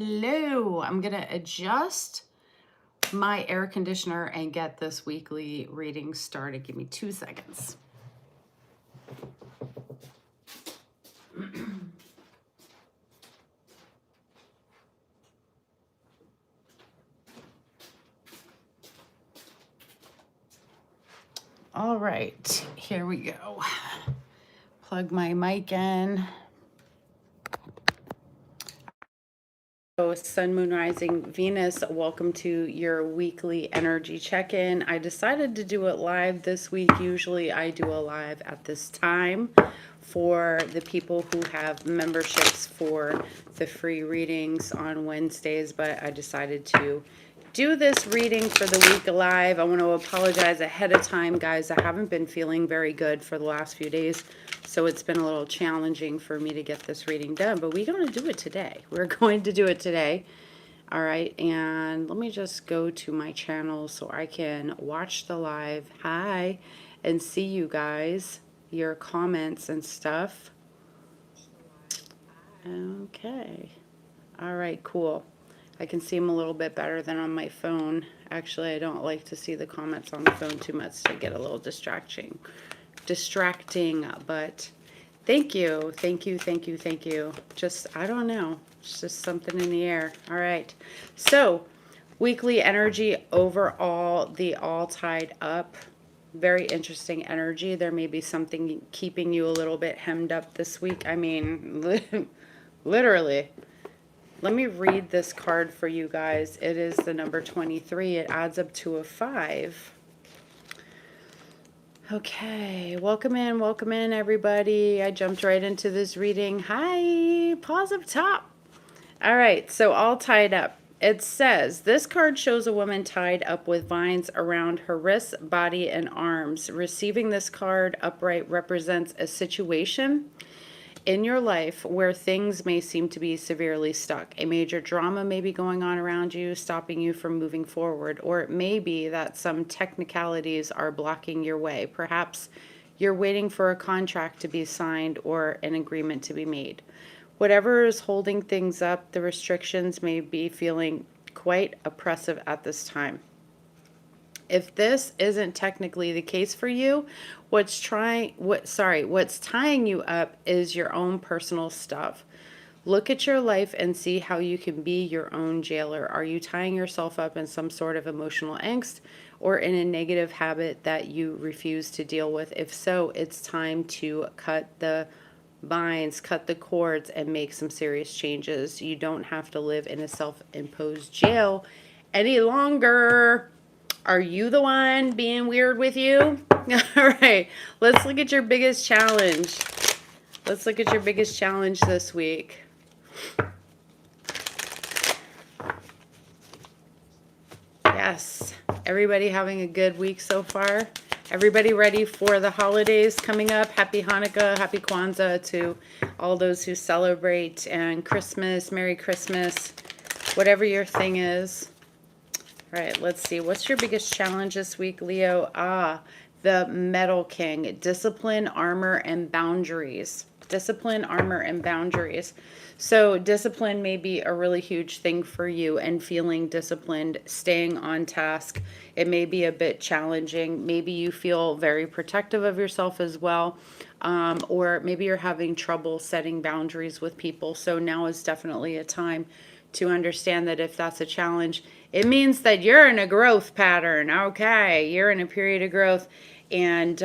Hello, I'm going to adjust my air conditioner and get this weekly reading started. Give me 2 seconds. All right, here we go. Plug my mic in. Sun, Moon, Rising, Venus, welcome to your weekly energy check-in. I decided to do it live this week. Usually I do a live at this time for the people who have memberships for the free readings on Wednesdays, but I decided to do this reading for the week live. I want to apologize ahead of time, guys. I haven't been feeling very good for the last few days, so it's been a little challenging for me to get this reading done, but we're going to do it today. We're going to do it today. All right, and let me just go to my channel so I can watch the live. Hi, and see you guys, your comments and stuff. Okay. All right, cool. I can see them a little bit better than on my phone. Actually, I don't like to see the comments on the phone too much to get a little distracting, but thank you. Just, I don't know, it's just something in the air. All right, so weekly energy overall, the all tied up. Very interesting energy. There may be something keeping you a little bit hemmed up this week. I mean, literally. Let me read this card for you guys. It is the number 23. It adds up to a 5. Okay, welcome in everybody. I jumped right into this reading. Hi, pause up top. All right, so all tied up. It says, this card shows a woman tied up with vines around her wrists, body, and arms. Receiving this card upright represents a situation in your life where things may seem to be severely stuck. A major drama may be going on around you, stopping you from moving forward, or it may be that some technicalities are blocking your way. Perhaps you're waiting for a contract to be signed or an agreement to be made. Whatever is holding things up, the restrictions may be feeling quite oppressive at this time. If this isn't technically the case for you, what's tying you up is your own personal stuff. Look at your life and see how you can be your own jailer. Are you tying yourself up in some sort of emotional angst or in a negative habit that you refuse to deal with? If so, it's time to cut the vines, cut the cords, and make some serious changes. You don't have to live in a self-imposed jail any longer. Are you the one being weird with you? All right, let's look at your biggest challenge. Let's look at your biggest challenge this week. Yes, everybody having a good week so far? Everybody ready for the holidays coming up? Happy Hanukkah, happy Kwanzaa to all those who celebrate, and Christmas, Merry Christmas, whatever your thing is. All right, let's see. What's your biggest challenge this week, Leo? The Metal King. Discipline, armor, and boundaries. Discipline, armor, and boundaries. So discipline may be a really huge thing for you, and feeling disciplined, staying on task. It may be a bit challenging. Maybe you feel very protective of yourself as well. Or maybe you're having trouble setting boundaries with people. So now is definitely a time to understand that if that's a challenge, it means that you're in a growth pattern. Okay, you're in a period of growth, and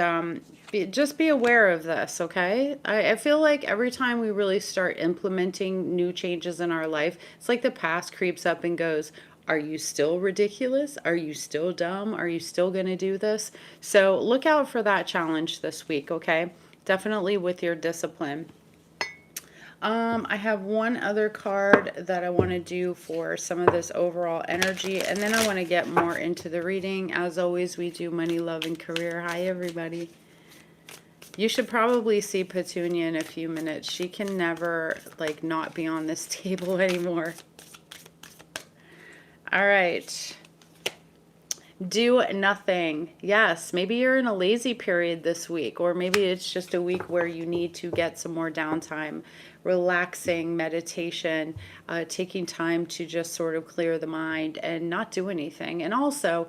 just be aware of this, okay? I feel like every time we really start implementing new changes in our life, it's like the past creeps up and goes, are you still ridiculous? Are you still dumb? Are you still going to do this? So look out for that challenge this week, okay? Definitely with your discipline. I have one other card that I want to do for some of this overall energy, and then I want to get more into the reading. As always, we do money, love, and career. Hi, everybody. You should probably see Petunia in a few minutes. She can never, like, not be on this table anymore. All right. Do nothing. Yes, maybe you're in a lazy period this week, or maybe it's just a week where you need to get some more downtime. relaxing meditation, taking time to just sort of clear the mind and not do anything. And also,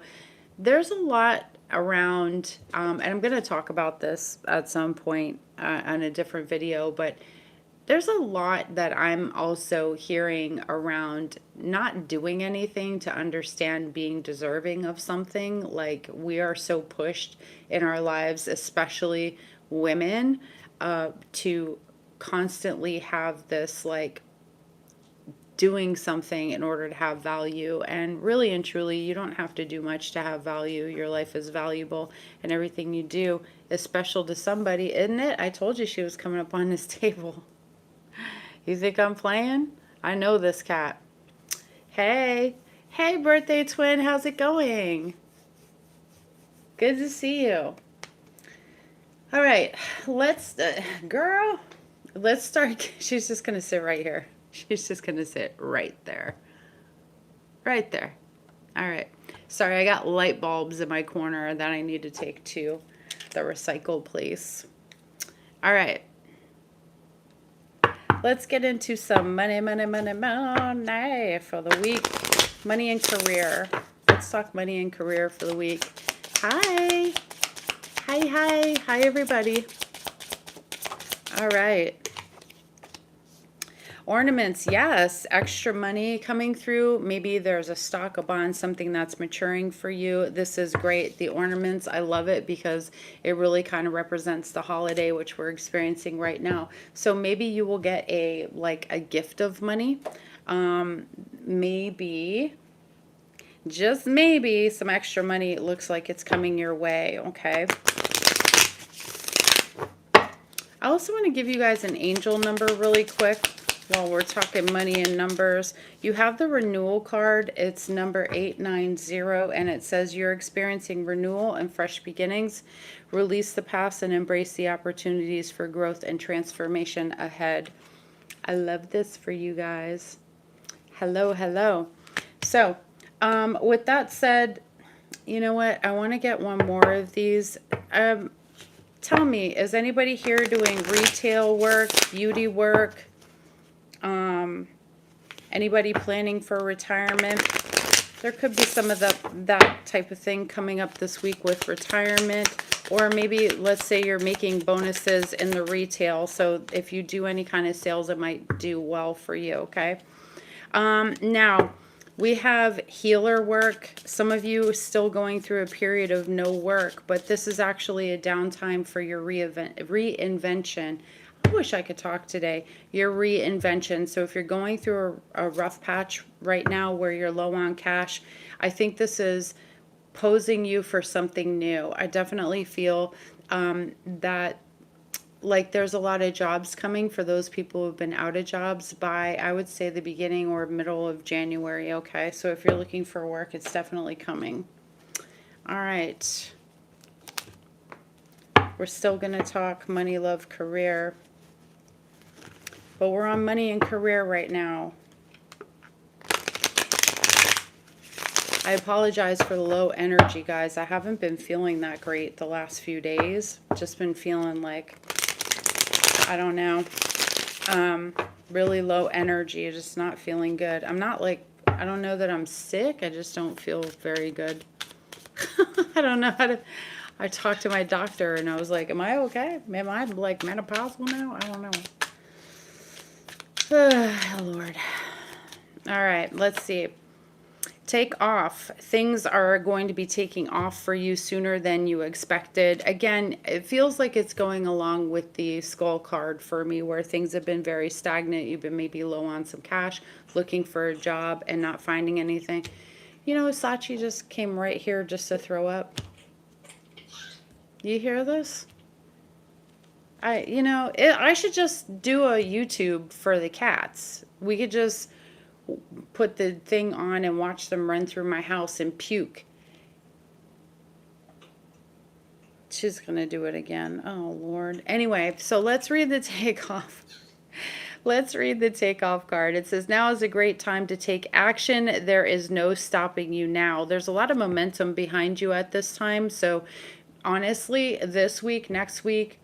there's a lot around, and I'm going to talk about this at some point on a different video, but there's a lot that I'm also hearing around not doing anything to understand being deserving of something. Like, we are so pushed in our lives, especially women, to constantly have this like doing something in order to have value. And really and truly, you don't have to do much to have value. Your life is valuable, and everything you do is special to somebody, isn't it? I told you she was coming up on this table. You think I'm playing? I know this cat. Hey, hey, birthday twin, how's it going? Good to see you. All right, let's, girl, let's start. She's just gonna sit right here. She's just gonna sit right there. Right there. All right. Sorry, I got light bulbs in my corner that I need to take to the recycle place. All right. Let's get into some money for the week. Money and career. Let's talk money and career for the week. Hi. Hi, everybody. All right. Ornaments, yes. Extra money coming through. Maybe there's a stock, a bond, something that's maturing for you. This is great. The ornaments, I love it because it really kind of represents the holiday, which we're experiencing right now. So maybe you will get a gift of money. Maybe, just maybe, some extra money. It looks like it's coming your way, okay? I also want to give you guys an angel number really quick. While we're talking money and numbers, you have the renewal card. It's number 890, and it says you're experiencing renewal and fresh beginnings. Release the past and embrace the opportunities for growth and transformation ahead. I love this for you guys. Hello, hello. So, with that said, you know what? I want to get one more of these. Tell me, is anybody here doing retail work, beauty work? Anybody planning for retirement? There could be some of that type of thing coming up this week with retirement, or maybe let's say you're making bonuses in the retail. So if you do any kind of sales, it might do well for you. Okay. Now we have healer work. Some of you are still going through a period of no work, but this is actually a downtime for your reinvention. I wish I could talk today. Your reinvention. So if you're going through a rough patch right now where you're low on cash, I think this is posing you for something new. I definitely feel that like there's a lot of jobs coming for those people who've been out of jobs by, I would say, the beginning or middle of January. Okay, so if you're looking for work, it's definitely coming. All right. We're still going to talk money, love, career. But we're on money and career right now. I apologize for the low energy, guys. I haven't been feeling that great the last few days. Just been feeling like, I don't know, really low energy. Just not feeling good. I'm not like, I don't know that I'm sick. I just don't feel very good. I don't know how to, I talked to my doctor and I was like, am I okay? Am I like menopausal now? I don't know. Oh, Lord. All right, let's see. Take off. Things are going to be taking off for you sooner than you expected. Again, it feels like it's going along with the skull card for me, where things have been very stagnant. You've been maybe low on some cash, looking for a job and not finding anything. You know, Sachi just came right here just to throw up. You hear this? I should just do a YouTube for the cats. We could just put the thing on and watch them run through my house and puke. She's going to do it again. Oh, Lord. Anyway, so let's read the takeoff. Let's read the takeoff card. It says, now is a great time to take action. There is no stopping you now. There's a lot of momentum behind you at this time. So honestly, this week, next week,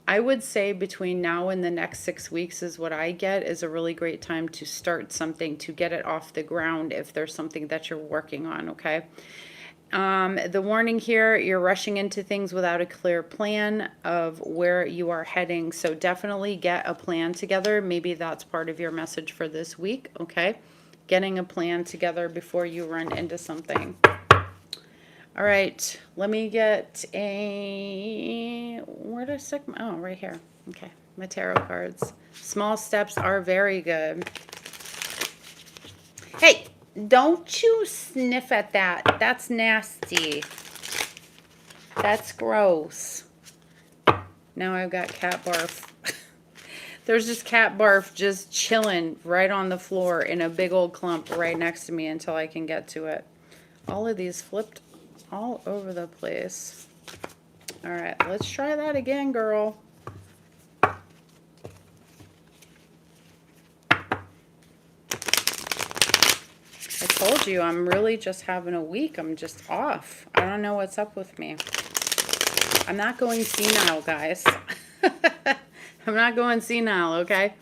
I would say between now and the next 6 weeks is what I get is a really great time to start something, to get it off the ground if there's something that you're working on, okay? The warning here, you're rushing into things without a clear plan of where you are heading. So definitely get a plan together. Maybe that's part of your message for this week, okay? Getting a plan together before you run into something. All right, let me get a, where did I stick my, oh, right here. Okay, my tarot cards. Small steps are very good. Hey, don't you sniff at that. That's nasty. That's gross. Now I've got cat barf. There's just cat barf just chilling right on the floor in a big old clump right next to me until I can get to it. All of these flipped all over the place. All right, let's try that again, girl. I told you, I'm really just having a week. I'm just off. I don't know what's up with me. I'm not going senile, guys. I'm not going senile, okay?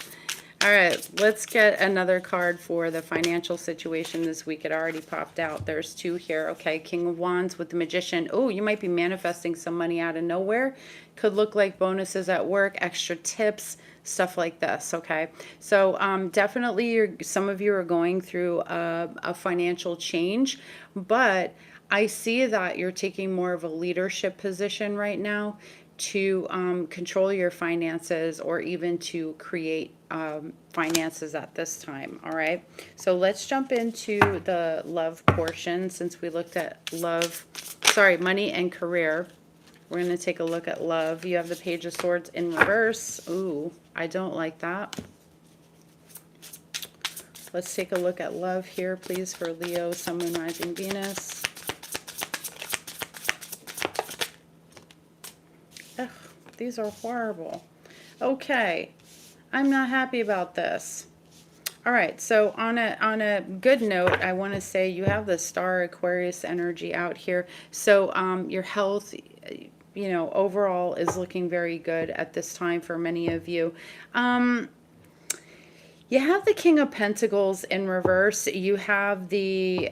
All right, let's get another card for the financial situation this week. It already popped out. There's two here, okay? King of Wands with the Magician. Oh, you might be manifesting some money out of nowhere. Could look like bonuses at work, extra tips, stuff like this, okay? So definitely some of you are going through a financial change, but I see that you're taking more of a leadership position right now to control your finances or even to create finances at this time. All right, so let's jump into the love portion since we looked at love, sorry, money and career. We're going to take a look at love. You have the Page of Swords in reverse. Ooh, I don't like that. Let's take a look at love here, please, for Leo, Sun, Moon, Rising, Venus. Ugh, these are horrible. Okay, I'm not happy about this. All right, so on a good note, I want to say you have the Star Aquarius energy out here. So your health, you know, overall is looking very good at this time for many of you. You have the King of Pentacles in reverse. You have the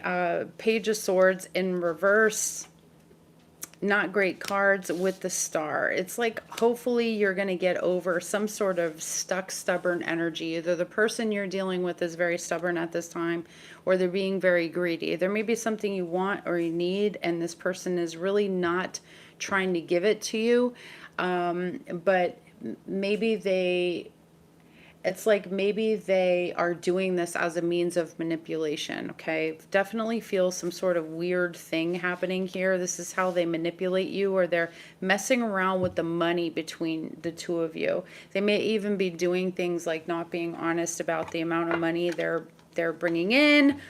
Page of Swords in reverse. Not great cards with the Star. It's like hopefully you're going to get over some sort of stuck, stubborn energy. Either the person you're dealing with is very stubborn at this time or they're being very greedy. There may be something you want or you need and this person is really not trying to give it to you. But maybe it's like maybe they are doing this as a means of manipulation, okay? Definitely feel some sort of weird thing happening here. This is how they manipulate you, or they're messing around with the money between the two of you. They may even be doing things like not being honest about the amount of money they're bringing in.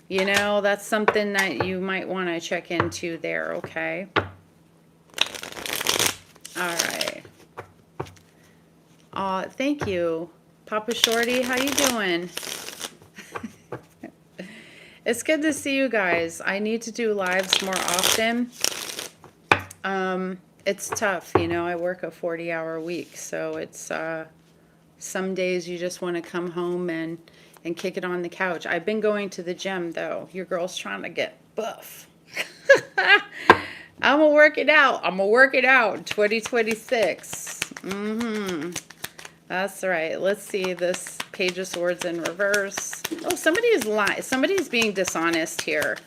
You know, that's something that you might want to check into there, okay? All right. Thank you. Papa Shorty, how you doing? It's good to see you guys. I need to do lives more often. It's tough, you know, I work a 40-hour week, so it's some days you just want to come home and kick it on the couch. I've been going to the gym though. Your girl's trying to get buff. I'm gonna work it out. I'm gonna work it out. 2026. That's right. Let's see this Page of Swords in reverse. Oh, somebody's lying. Somebody's being dishonest here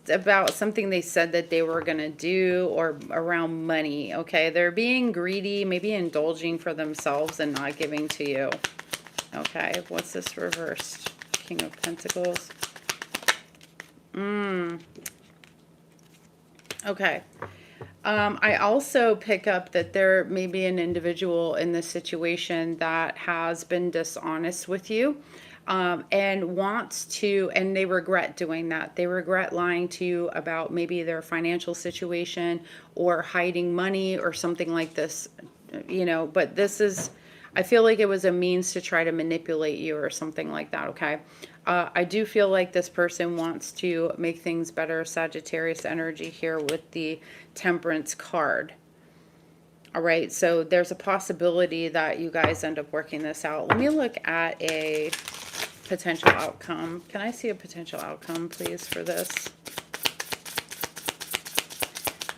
about something they said that they were going to do or around money. Okay, they're being greedy, maybe indulging for themselves and not giving to you. Okay, what's this reversed? King of Pentacles. Okay. I also pick up that there may be an individual in this situation that has been dishonest with you and wants to, and they regret doing that. They regret lying to you about maybe their financial situation or hiding money or something like this, you know, but this is, I feel like it was a means to try to manipulate you or something like that, okay? I do feel like this person wants to make things better. Sagittarius energy here with the Temperance card. All right, so there's a possibility that you guys end up working this out. Let me look at a potential outcome. Can I see a potential outcome, please, for this?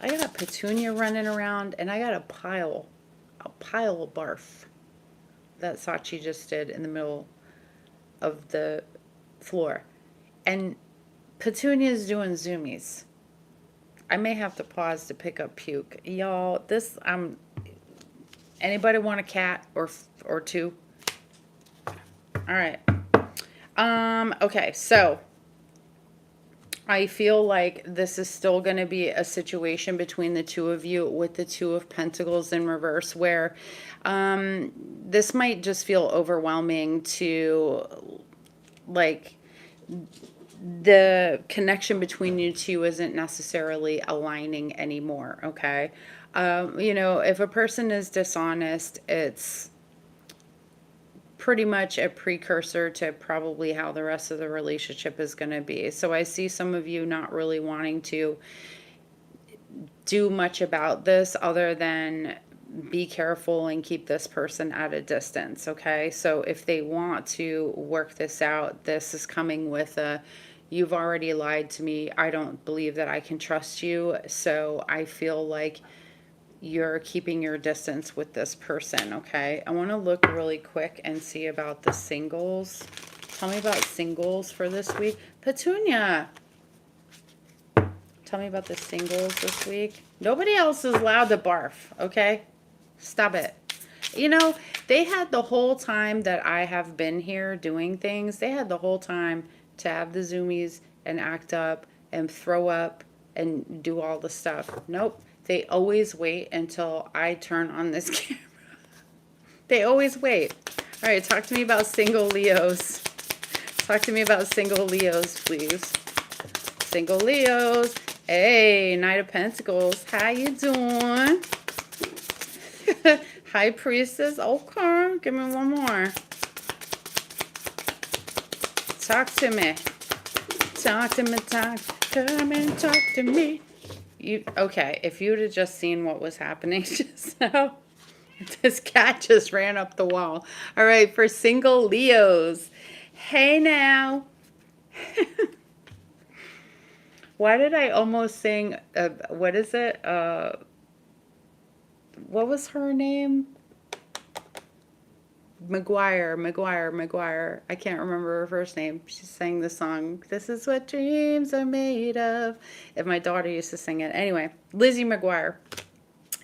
I got a petunia running around, and I got a pile of barf that Sachi just did in the middle of the floor. And Petunia's doing zoomies. I may have to pause to pick up puke. Y'all, this, anybody want a cat or two? All right. Okay, so I feel like this is still going to be a situation between the two of you with the Two of Pentacles in reverse, where this might just feel overwhelming to, like, the connection between you two isn't necessarily aligning anymore, okay? You know, if a person is dishonest, it's pretty much a precursor to probably how the rest of the relationship is going to be. So I see some of you not really wanting to do much about this other than be careful and keep this person at a distance, okay? So if they want to work this out, this is coming with a, you've already lied to me. I don't believe that I can trust you. So I feel like you're keeping your distance with this person, okay? I want to look really quick and see about the singles. Tell me about singles for this week. Petunia, tell me about the singles this week. Nobody else is allowed to barf, okay? Stop it. You know, they had the whole time that I have been here doing things, they had the whole time to have the zoomies and act up and throw up and do all the stuff. Nope. They always wait until I turn on this camera. They always wait. All right, talk to me about single Leos. Talk to me about single Leos, please. Single Leos. Hey, Knight of Pentacles. How you doing? High Priestess. Okay, give me one more. Talk to me. Talk to me. Come and talk to me. Okay, if you would have just seen what was happening just now. This cat just ran up the wall. All right, for single Leos. Hey now. Why did I almost sing, what is it? What was her name? McGuire. I can't remember her first name. She sang the song, "This is what dreams are made of." If my daughter used to sing it. Anyway, Lizzie McGuire.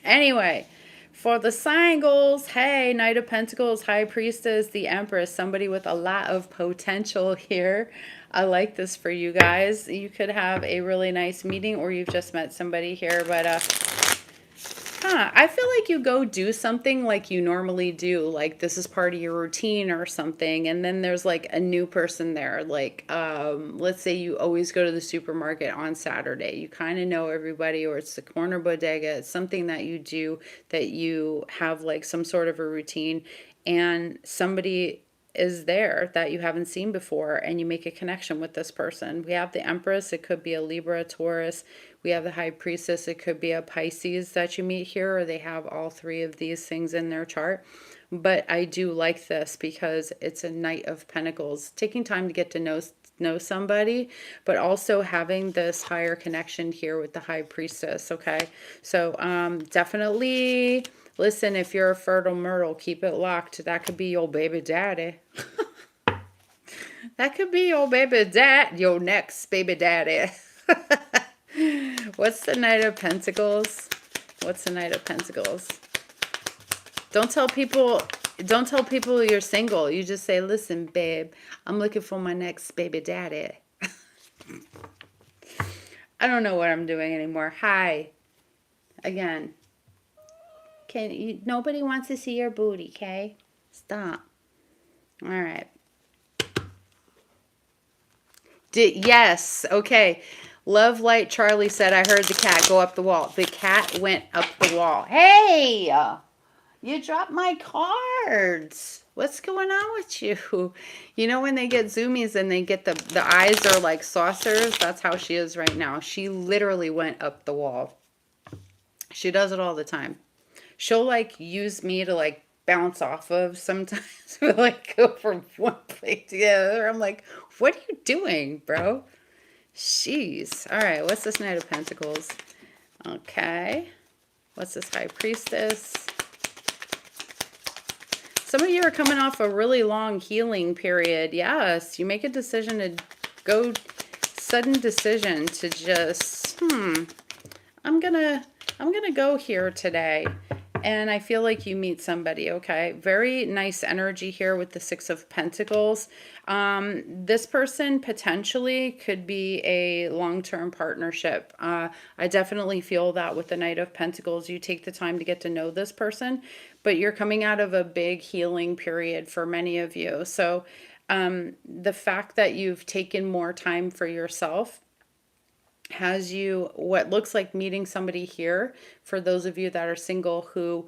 Anyway, for the singles, hey, Knight of Pentacles, High Priestess, the Empress, somebody with a lot of potential here. I like this for you guys. You could have a really nice meeting, or you've just met somebody here, but I feel like you go do something like you normally do, like this is part of your routine or something, and then there's like a new person there. Like, let's say you always go to the supermarket on Saturday. You kind of know everybody, or it's the corner bodega. It's something that you do that you have like some sort of a routine, and somebody is there that you haven't seen before, and you make a connection with this person. We have the Empress. It could be a Libra, Taurus. We have the High Priestess. It could be a Pisces that you meet here, or they have all three of these things in their chart. But I do like this because it's a Knight of Pentacles. Taking time to get to know somebody, but also having this higher connection here with the High Priestess, okay? So definitely, listen, if you're a fertile myrtle, keep it locked. That could be your baby daddy. That could be your baby dad, your next baby daddy. What's the Knight of Pentacles? What's the Knight of Pentacles? Don't tell people you're single. You just say, "Listen, babe, I'm looking for my next baby daddy." I don't know what I'm doing anymore. Hi. Again. Nobody wants to see your booty, okay? Stop. All right. Yes. Okay. Love Light Charlie said, "I heard the cat go up the wall." The cat went up the wall. Hey, you dropped my cards. What's going on with you? You know when they get zoomies and they get the eyes are like saucers? That's how she is right now. She literally went up the wall. She does it all the time. she'll like use me to like bounce off of sometimes, but like go from one place to the other. I'm like, what are you doing, bro? Jeez. All right, what's this Knight of Pentacles? Okay. What's this High Priestess? Some of you are coming off a really long healing period. Yes, you make a decision to go, sudden decision to just, I'm gonna go here today. And I feel like you meet somebody, okay? Very nice energy here with the Six of Pentacles. This person potentially could be a long-term partnership. I definitely feel that with the Knight of Pentacles. You take the time to get to know this person, but you're coming out of a big healing period for many of you. So the fact that you've taken more time for yourself has you what looks like meeting somebody here, for those of you that are single, who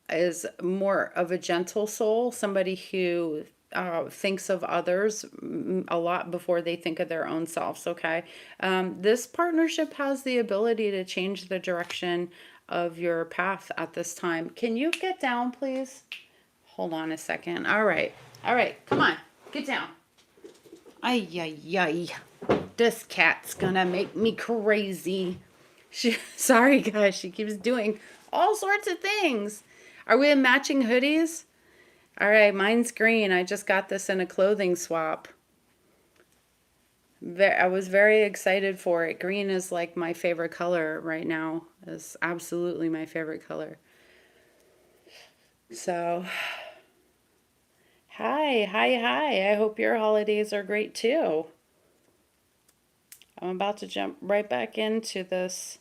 is more of a gentle soul, somebody who thinks of others a lot before they think of their own selves, okay? This partnership has the ability to change the direction of your path at this time. Can you get down, please? Hold on a second. All right, come on, get down. Ay, ay, ay. This cat's gonna make me crazy. Sorry, guys, she keeps doing all sorts of things. Are we in matching hoodies? All right, mine's green. I just got this in a clothing swap. I was very excited for it. Green is like my favorite color right now. It's absolutely my favorite color. So, hi. I hope your holidays are great too. I'm about to jump right back into this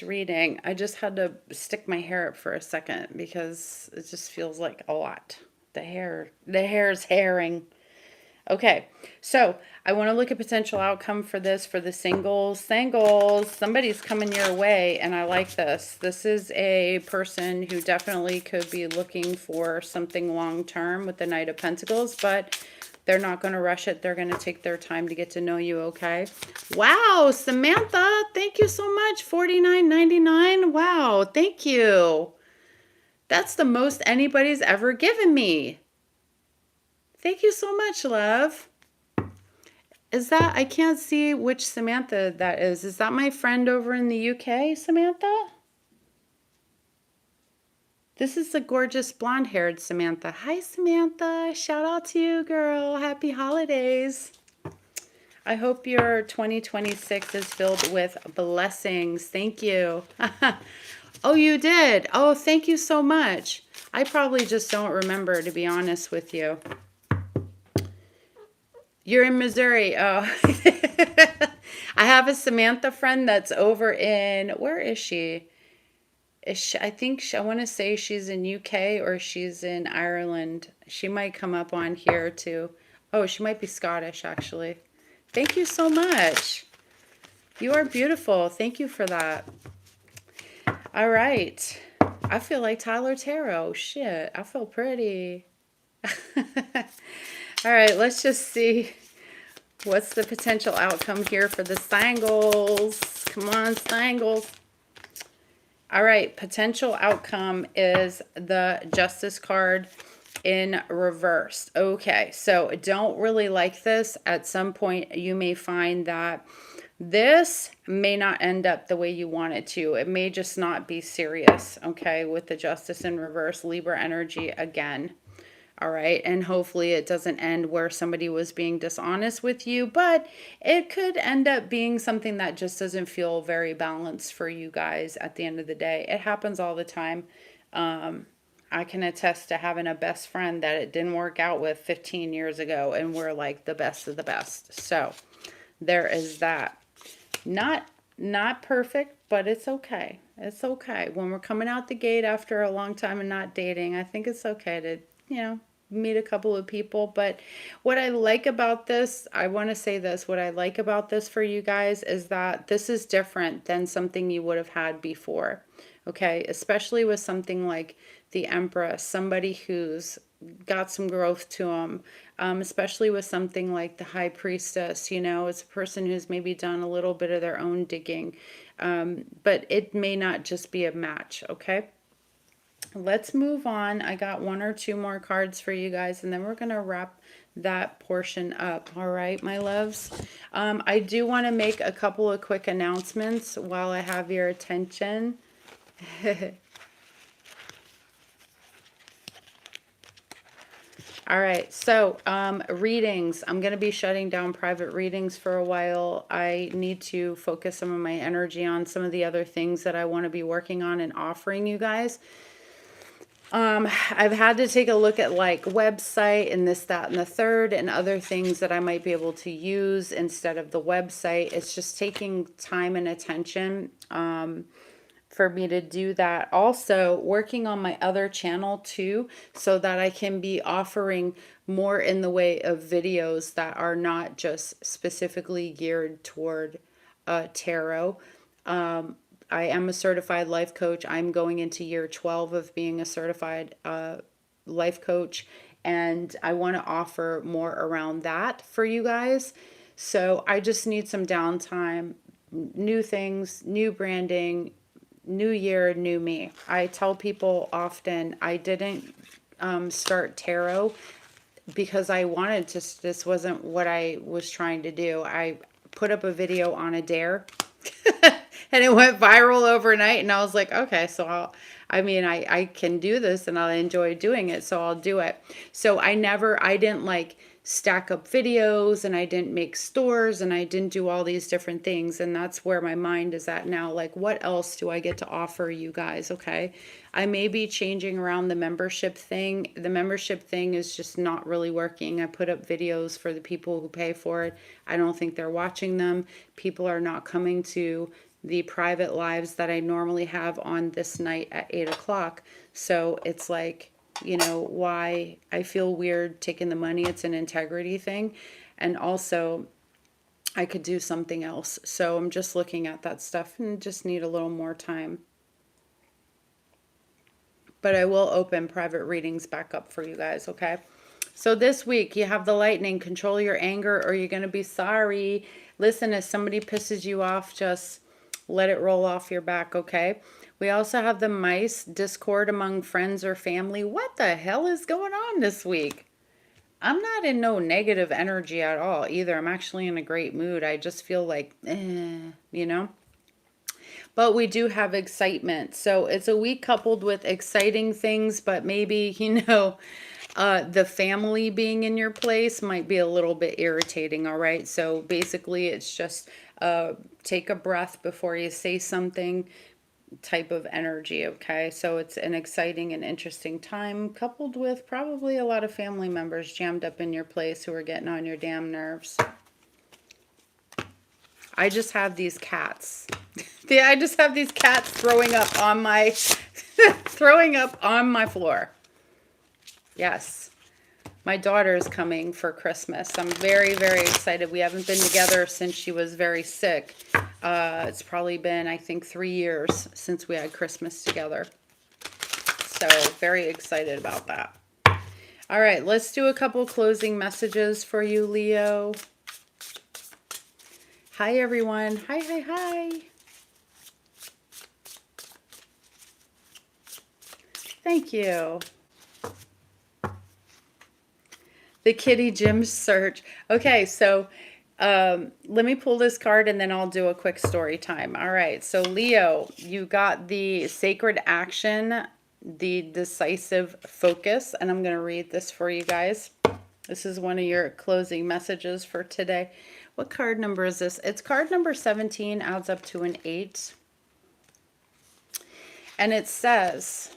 reading. I just had to stick my hair up for a second because it just feels like a lot. The hair's hairing. Okay, so I want to look at potential outcome for this for the singles. Somebody's coming your way, and I like this. This is a person who definitely could be looking for something long-term with the Knight of Pentacles, but they're not going to rush it. They're going to take their time to get to know you, okay? Wow, Samantha, thank you so much. $49.99. Wow, thank you. That's the most anybody's ever given me. Thank you so much, love. Is that, I can't see which Samantha that is. Is that my friend over in the UK, Samantha? This is the gorgeous blonde-haired Samantha. Hi, Samantha. Shout out to you, girl. Happy holidays. I hope your 2026 is filled with blessings. Thank you. Oh, you did? Oh, thank you so much. I probably just don't remember, to be honest with you. You're in Missouri. Oh. I have a Samantha friend that's over in, where is she? I think I want to say she's in UK or she's in Ireland. She might come up on here too. Oh, she might be Scottish actually. Thank you so much. You are beautiful. Thank you for that. All right. I feel like Tyler Tarot. Shit, I feel pretty. All right, let's just see what's the potential outcome here for the singles. Come on, singles. All right, potential outcome is the Justice card in reverse. Okay, so don't really like this. At some point, you may find that this may not end up the way you want it to. It may just not be serious, okay, with the Justice in reverse, Libra energy again. All right, and hopefully it doesn't end where somebody was being dishonest with you, but it could end up being something that just doesn't feel very balanced for you guys at the end of the day. It happens all the time. I can attest to having a best friend that it didn't work out with 15 years ago, and we're like the best of the best. So there is that. Not perfect, but it's okay. It's okay. When we're coming out the gate after a long time and not dating, I think it's okay to, you know, meet a couple of people. But what I like about this, I want to say this, what I like about this for you guys is that this is different than something you would have had before. Okay, especially with something like the Empress, somebody who's got some growth to them, especially with something like the High Priestess. You know, it's a person who's maybe done a little bit of their own digging, but it may not just be a match, okay? let's move on. I got one or two more cards for you guys, and then we're going to wrap that portion up. All right, my loves. I do want to make a couple of quick announcements while I have your attention. All right, so readings. I'm going to be shutting down private readings for a while. I need to focus some of my energy on some of the other things that I want to be working on and offering you guys. I've had to take a look at like website and this, that, and the third, and other things that I might be able to use instead of the website. It's just taking time and attention for me to do that. Also, working on my other channel too, so that I can be offering more in the way of videos that are not just specifically geared toward tarot. I am a certified life coach. I'm going into year 12 of being a certified life coach, and I want to offer more around that for you guys. So I just need some downtime, new things, new branding, new year, new me. I tell people often I didn't start tarot because I wanted to, this wasn't what I was trying to do. I put up a video on a dare and it went viral overnight, and I was like, okay, so I can do this and I enjoy doing it, so I'll do it. So I didn't like stack up videos, and I didn't make stores, and I didn't do all these different things, and that's where my mind is at now. Like, what else do I get to offer you guys? Okay, I may be changing around the membership thing. The membership thing is just not really working. I put up videos for the people who pay for it. I don't think they're watching them. People are not coming to the private lives that I normally have on this night at 8 o'clock. So it's like, you know, why I feel weird taking the money. It's an integrity thing. And also, I could do something else. So I'm just looking at that stuff and just need a little more time. But I will open private readings back up for you guys, okay? So this week, you have the lightning. Control your anger or you're going to be sorry. Listen, if somebody pisses you off, just let it roll off your back, okay? We also have the mice, discord among friends or family. What the hell is going on this week? I'm not in no negative energy at all either. I'm actually in a great mood. I just feel like, you know? But we do have excitement. So it's a week coupled with exciting things, but maybe, you know, the family being in your place might be a little bit irritating, all right? So basically it's just take a breath before you say something type of energy, okay? So it's an exciting and interesting time coupled with probably a lot of family members jammed up in your place who are getting on your damn nerves. I just have these cats. I just have these cats throwing up on my throwing up on my floor. Yes. My daughter is coming for Christmas. I'm very, very excited. We haven't been together since she was very sick. It's probably been, I think, 3 years since we had Christmas together. So very excited about that. All right, let's do a couple closing messages for you, Leo. Hi, everyone. Hi, hi, hi. Thank you. The Kitty Gym search. Okay, so let me pull this card and then I'll do a quick story time. All right, so Leo, you got the sacred action, the decisive focus, and I'm going to read this for you guys. This is one of your closing messages for today. What card number is this? It's card number 17, adds up to an 8. And it says,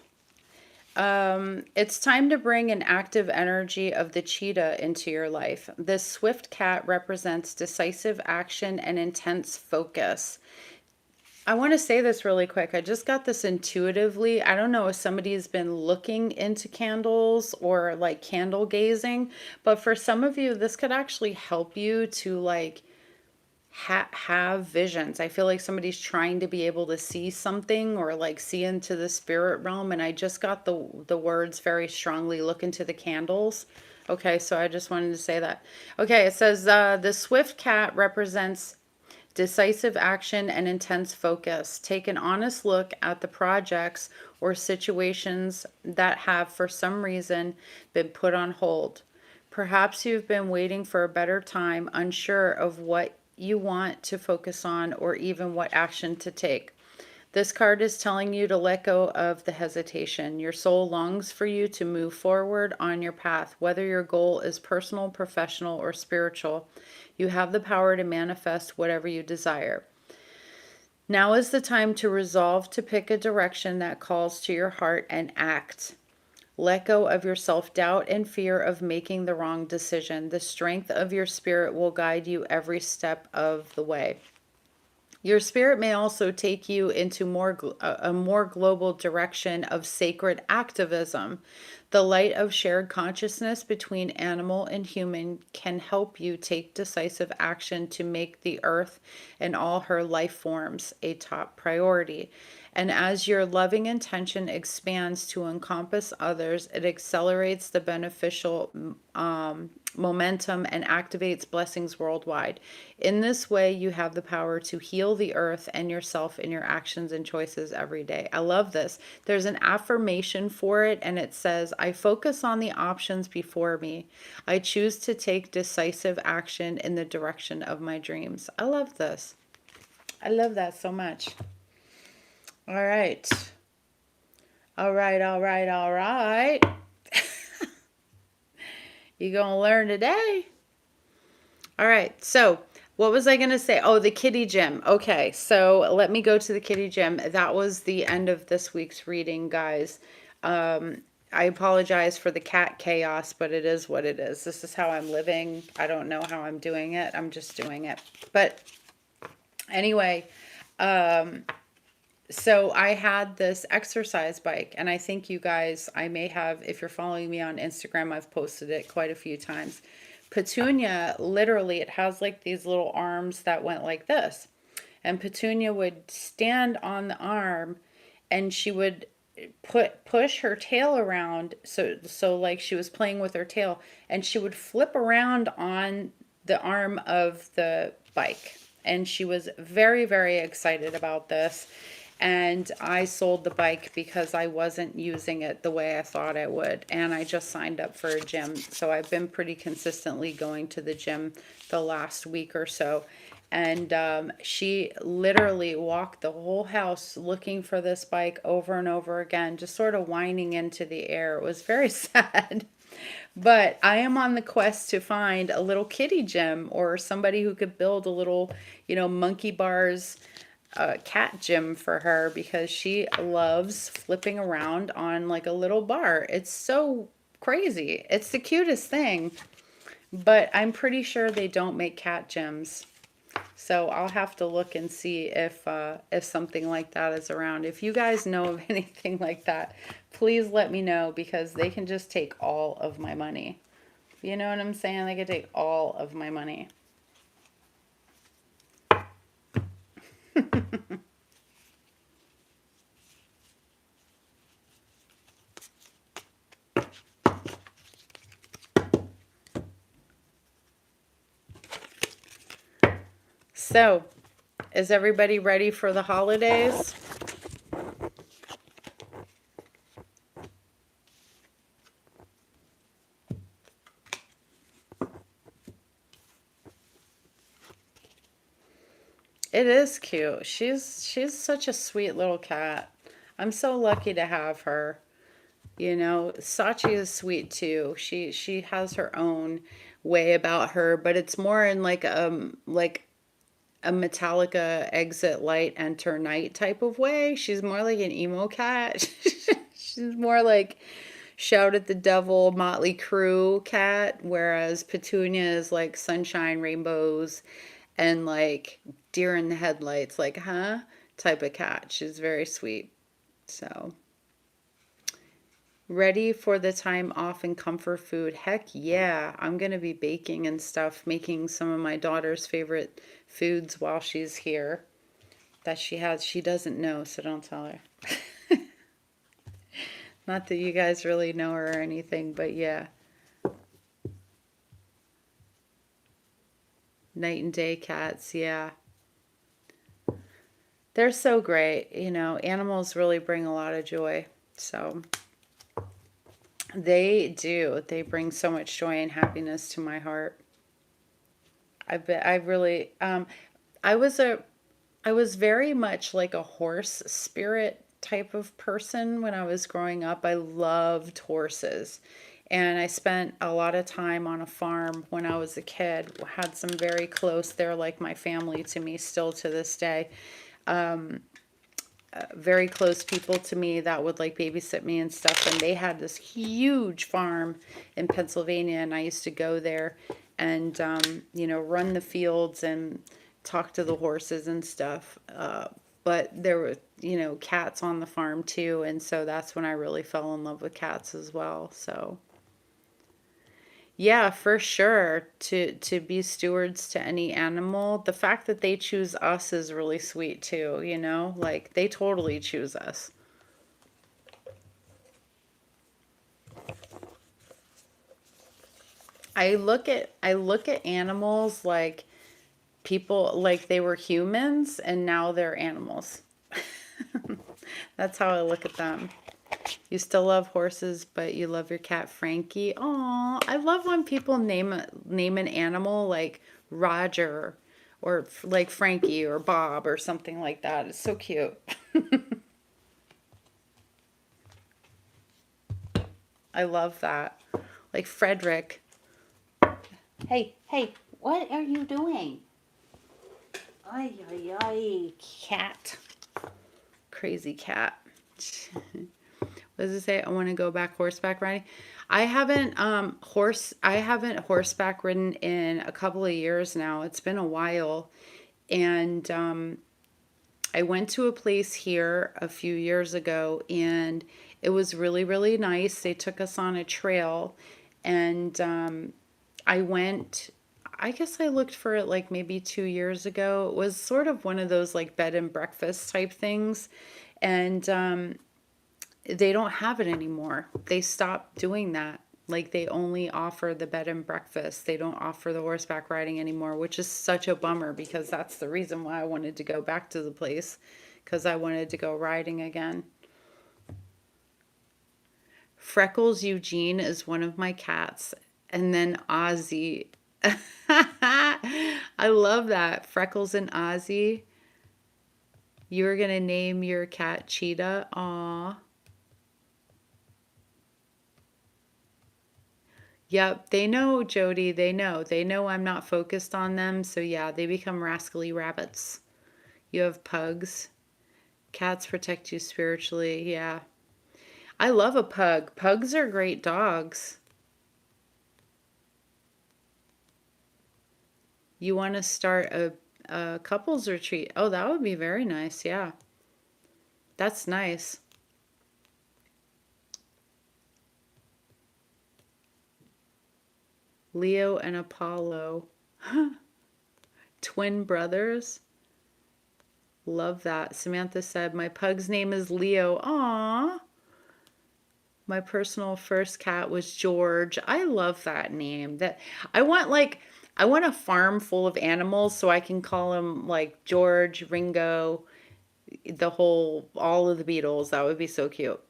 it's time to bring an active energy of the cheetah into your life. This swift cat represents decisive action and intense focus. I want to say this really quick. I just got this intuitively. I don't know if somebody's been looking into candles or like candle gazing, but for some of you, this could actually help you to like have visions. I feel like somebody's trying to be able to see something or like see into the spirit realm. And I just got the words very strongly, look into the candles. Okay, so I just wanted to say that. Okay, it says the swift cat represents decisive action and intense focus. Take an honest look at the projects or situations that have, for some reason, been put on hold. Perhaps you've been waiting for a better time, unsure of what you want to focus on or even what action to take. This card is telling you to let go of the hesitation. Your soul longs for you to move forward on your path, whether your goal is personal, professional, or spiritual. You have the power to manifest whatever you desire. Now is the time to resolve to pick a direction that calls to your heart and act. Let go of your self-doubt and fear of making the wrong decision. The strength of your spirit will guide you every step of the way. Your spirit may also take you into a more global direction of sacred activism. The light of shared consciousness between animal and human can help you take decisive action to make the earth and all her life forms a top priority. And as your loving intention expands to encompass others, it accelerates the beneficial momentum and activates blessings worldwide. In this way, you have the power to heal the earth and yourself in your actions and choices every day. I love this. There's an affirmation for it, and it says, I focus on the options before me. I choose to take decisive action in the direction of my dreams. I love this. I love that so much. All right. All right, all right, all right. You're going to learn today. All right, so what was I going to say? Oh, the kitty gym. Okay, so let me go to the kitty gym. That was the end of this week's reading, guys. I apologize for the cat chaos, but it is what it is. This is how I'm living. I don't know how I'm doing it. I'm just doing it. But anyway, so I had this exercise bike, and I think you guys, I may have, if you're following me on Instagram, I've posted it quite a few times. Petunia, literally, it has like these little arms that went like this. And Petunia would stand on the arm, and she would push her tail around, so like she was playing with her tail, and she would flip around on the arm of the bike. And she was very, very excited about this. And I sold the bike because I wasn't using it the way I thought I would. And I just signed up for a gym. So I've been pretty consistently going to the gym the last week or so. And she literally walked the whole house looking for this bike over and over again, just sort of whining into the air. It was very sad. But I am on the quest to find a little kitty gym or somebody who could build a little, monkey bars cat gym for her, because she loves flipping around on like a little bar. It's so crazy. It's the cutest thing. But I'm pretty sure they don't make cat gyms. So I'll have to look and see if something like that is around. If you guys know of anything like that, please let me know, because they can just take all of my money. You know what I'm saying? They can take all of my money. So, is everybody ready for the holidays? It is cute. She's such a sweet little cat. I'm so lucky to have her. Sachi is sweet too. She has her own way about her, but it's more in like a Metallica Exit Light Enter Night type of way. She's more like an emo cat. She's more like Shout at the Devil, Motley Crue cat, whereas Petunia is like sunshine, rainbows, and like deer in the headlights, like, huh? Type of cat. She's very sweet. So, ready for the time off and comfort food? Heck yeah. I'm going to be baking and stuff, making some of my daughter's favorite foods while she's here that she doesn't know, so don't tell her. Not that you guys really know her or anything, but yeah. Night and day cats, yeah. They're so great. You know, animals really bring a lot of joy. So they do. They bring so much joy and happiness to my heart. I really, I was a, I was very much like a horse spirit type of person when I was growing up. I loved horses. And I spent a lot of time on a farm when I was a kid. Had some very close, they're like my family to me still to this day. Very close people to me that would like babysit me and stuff. And they had this huge farm in Pennsylvania, and I used to go there and, you know, run the fields and talk to the horses and stuff. But there were, you know, cats on the farm too. And so that's when I really fell in love with cats as well. So. Yeah, for sure. To be stewards to any animal, the fact that they choose us is really sweet too, you know? Like they totally choose us. I look at animals like people like they were humans and now they're animals. That's how I look at them. You still love horses, but you love your cat Frankie. Aw, I love when people name an animal like Roger or like Frankie or Bob or something like that. It's so cute. I love that. Like Frederick. Hey, hey, what are you doing? Ay, ay, ay, cat. Crazy cat. What does it say? I want to go back horseback riding. I haven't horseback ridden in a couple of years now. It's been a while. And I went to a place here a few years ago and it was really, really nice. They took us on a trail and I went, I guess I looked for it like maybe 2 years ago. It was sort of one of those like bed and breakfast type things. And they don't have it anymore. They stopped doing that. Like they only offer the bed and breakfast. They don't offer the horseback riding anymore, which is such a bummer because that's the reason why I wanted to go back to the place because I wanted to go riding again. Freckles Eugene is one of my cats. And then Ozzy. I love that. Freckles and Ozzy. You were going to name your cat Cheetah. Aw. Yep, they know, Jody. They know. They know I'm not focused on them. So, yeah, they become rascally rabbits. You have pugs. Cats protect you spiritually. Yeah. I love a pug. Pugs are great dogs. You want to start a couples retreat? Oh, that would be very nice. Yeah. That's nice. Leo and Apollo. Twin brothers. Love that. Samantha said, my pug's name is Leo. Aww. My personal first cat was George. I love that name. That I want a farm full of animals so I can call them like George, Ringo, all of the Beatles. That would be so cute.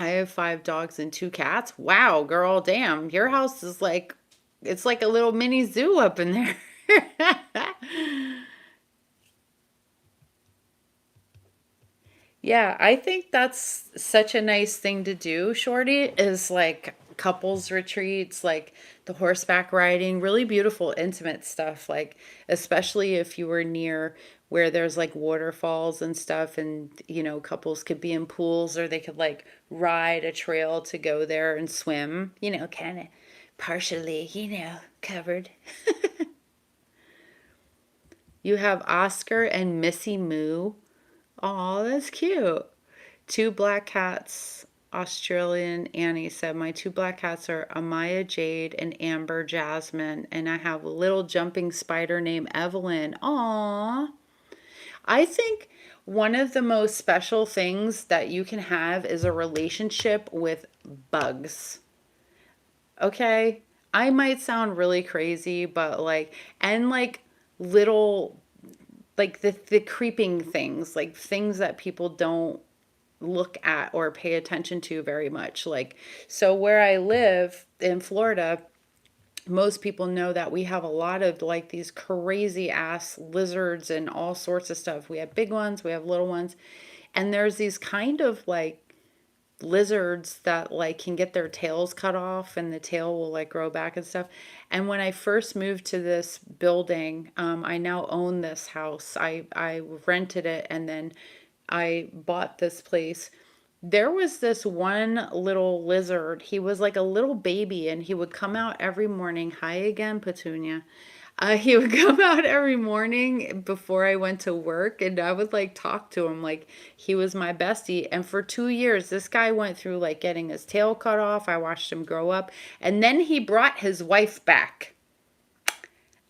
I have 5 dogs and 2 cats. Wow, girl, damn. Your house is like, it's like a little mini zoo up in there. Yeah, I think that's such a nice thing to do, Shorty, is like couples retreats, like the horseback riding, really beautiful, intimate stuff. Like, especially if you were near where there's like waterfalls and stuff, and couples could be in pools or they could like ride a trail to go there and swim, kind of partially, covered. You have Oscar and Missy Moo. Oh, that's cute. 2 black cats. Australian Annie said, my 2 black cats are Amaya Jade and Amber Jasmine, and I have a little jumping spider named Evelyn. Aw. I think one of the most special things that you can have is a relationship with bugs. Okay? I might sound really crazy, but like, and like little like the creeping things, like things that people don't look at or pay attention to very much. Like, so where I live in Florida, most people know that we have a lot of like these crazy ass lizards and all sorts of stuff. We have big ones, we have little ones, and there's these kind of like lizards that like can get their tails cut off and the tail will like grow back and stuff. And when I first moved to this building, I now own this house. I rented it and then I bought this place. There was this one little lizard. He was like a little baby and he would come out every morning. Hi again, Petunia. He would come out every morning before I went to work and I would like talk to him like he was my bestie. And for 2 years, this guy went through like getting his tail cut off. I watched him grow up and then he brought his wife back.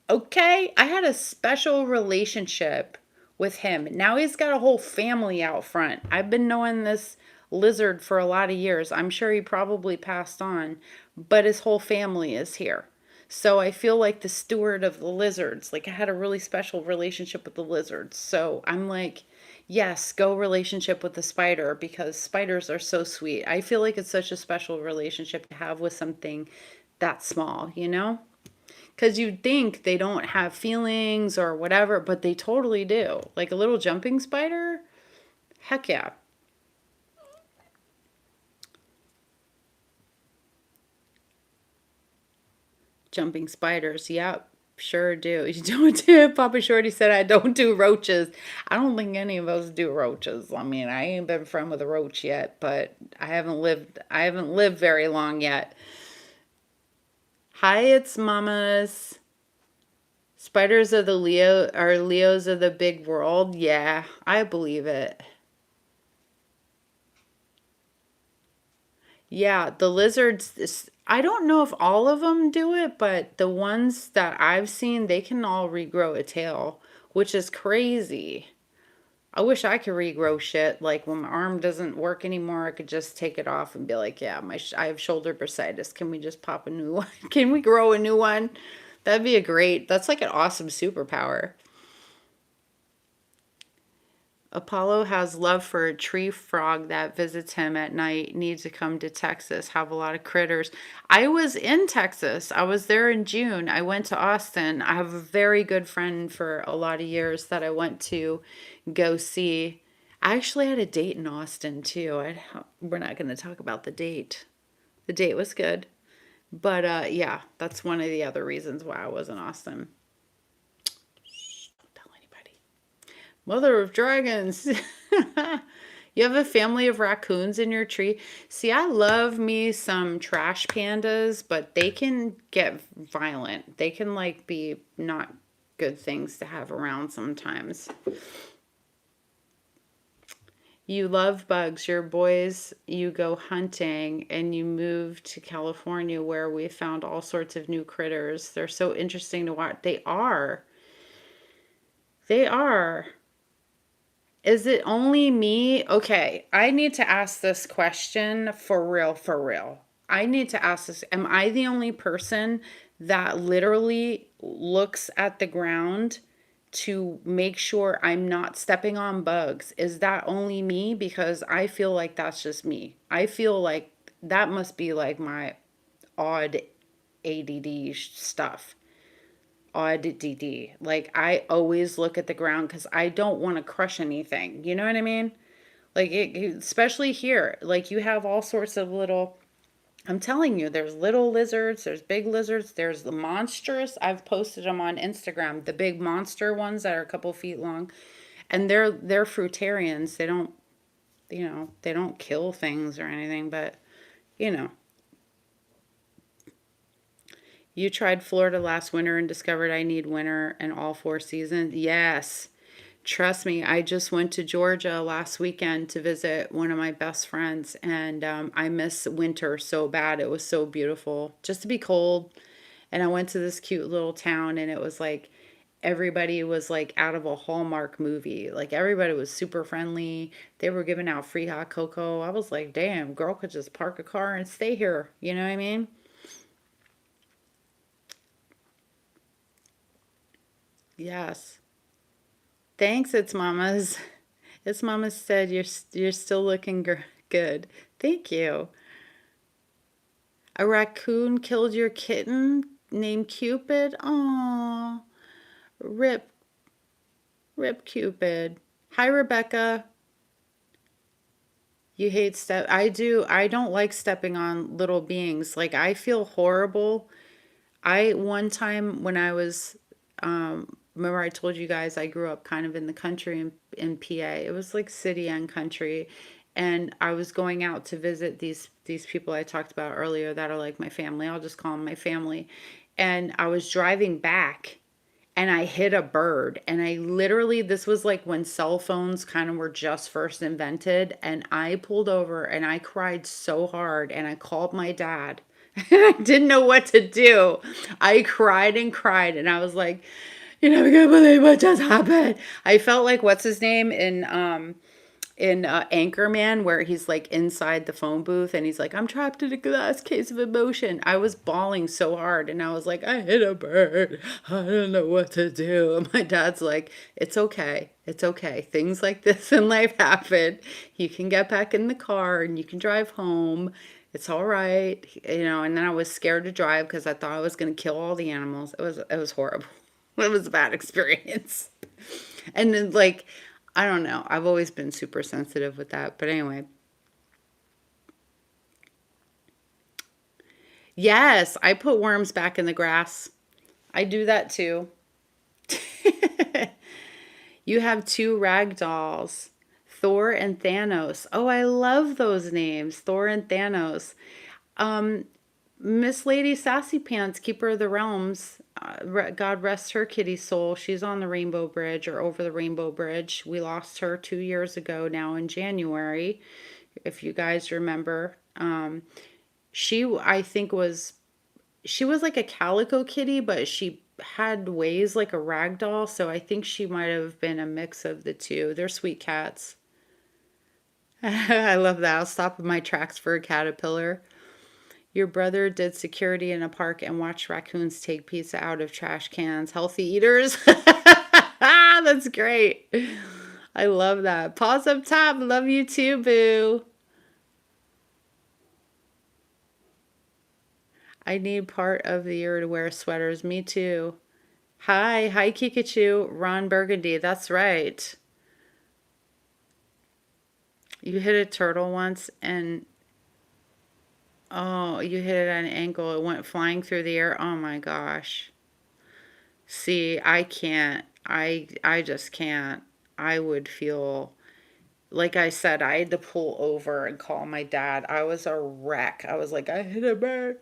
Okay, I had a special relationship with him. Now he's got a whole family out front. I've been knowing this lizard for a lot of years. I'm sure he probably passed on, but his whole family is here. So I feel like the steward of the lizards. Like I had a really special relationship with the lizards. So I'm like, yes, go relationship with the spider because spiders are so sweet. I feel like it's such a special relationship to have with something that small, you know? Because you'd think they don't have feelings or whatever, but they totally do. Like a little jumping spider? Heck yeah. Jumping spiders. Yep, sure do. You don't do it. Papa Shorty said I don't do roaches. I don't think any of us do roaches. I mean, I ain't been friend with a roach yet, but I haven't lived very long yet. Hi, it's mamas. Spiders are Leos of the big world. Yeah, I believe it. Yeah, the lizards, I don't know if all of them do it, but the ones that I've seen, they can all regrow a tail, which is crazy. I wish I could regrow shit. Like when my arm doesn't work anymore, I could just take it off and be like, yeah, I have shoulder bursitis. Can we just pop a new one? Can we grow a new one? That's like an awesome superpower. Apollo has love for a tree frog that visits him at night, needs to come to Texas, have a lot of critters. I was in Texas. I was there in June. I went to Austin. I have a very good friend for a lot of years that I went to go see. I actually had a date in Austin too. We're not going to talk about the date. The date was good. But yeah, that's one of the other reasons why I was in Austin. Don't tell anybody. Mother of dragons. You have a family of raccoons in your tree. See, I love me some trash pandas, but they can get violent. They can like be not good things to have around sometimes. You love bugs. Your boys, you go hunting and you move to California where we found all sorts of new critters. They're so interesting to watch. They are. They are. Is it only me? Okay, I need to ask this question for real, for real. I need to ask this. Am I the only person that literally looks at the ground to make sure I'm not stepping on bugs? Is that only me? Because I feel like that's just me. I feel like that must be like my odd ADD stuff. Odd. Like I always look at the ground because I don't want to crush anything. You know what I mean? Like especially here, like you have all sorts of little. I'm telling you, there's little lizards, there's big lizards, there's the monstrous. I've posted them on Instagram, the big monster ones that are a couple feet long, and they're fruitarians. They don't, they don't kill things or anything, but you know. You tried Florida last winter and discovered I need winter and all 4 seasons. Yes. Trust me, I just went to Georgia last weekend to visit one of my best friends, and I miss winter so bad. It was so beautiful just to be cold. And I went to this cute little town, and it was like everybody was like out of a Hallmark movie. Like everybody was super friendly. They were giving out free hot cocoa. I was like, damn, girl could just park a car and stay here. You know what I mean? Yes. Thanks, it's Mama's. It's Mama said you're still looking good. Thank you. A raccoon killed your kitten named Cupid. Aww. Rip, rip Cupid. Hi, Rebecca. You hate step. I do. I don't like stepping on little beings. Like I feel horrible. I one time when I was remember I told you guys I grew up kind of in the country in PA. It was like city and country. And I was going out to visit these people I talked about earlier that are like my family. I'll just call them my family. And I was driving back and I hit a bird. And I literally, this was like when cell phones kind of were just first invented. And I pulled over and I cried so hard and I called my dad. I didn't know what to do. I cried and cried and I was like, you're never gonna believe what just happened. I felt like what's his name in Anchorman, where he's like inside the phone booth and he's like, I'm trapped in a glass case of emotion. I was bawling so hard and I was like, I hit a bird. I don't know what to do. And my dad's like, it's okay. It's okay. Things like this in life happen. You can get back in the car and you can drive home. It's all right. You know, and then I was scared to drive because I thought I was going to kill all the animals. It was horrible. It was a bad experience. And then like, I don't know. I've always been super sensitive with that. But anyway. Yes, I put worms back in the grass. I do that too. You have two rag dolls, Thor and Thanos. Oh, I love those names, Thor and Thanos. Um, Miss Lady Sassy Pants, Keeper of the Realms, God rest her kitty soul. She's on the Rainbow Bridge or over the Rainbow Bridge. We lost her 2 years ago now in January, if you guys remember. I think, she was like a calico kitty, but she had ways like a rag doll. So I think she might have been a mix of the two. They're sweet cats. I love that. I'll stop in my tracks for a caterpillar. Your brother did security in a park and watched raccoons take pizza out of trash cans. Healthy eaters. That's great. I love that. Pause up top. Love you too, boo. I need part of the year to wear sweaters. Me too. Hi, Kikachu. Ron Burgundy. That's right. You hit a turtle once and oh, you hit it at an angle. It went flying through the air. Oh my gosh. See, I can't. I just can't. I would feel like I said, I had to pull over and call my dad. I was a wreck. I was like, I hit a bird.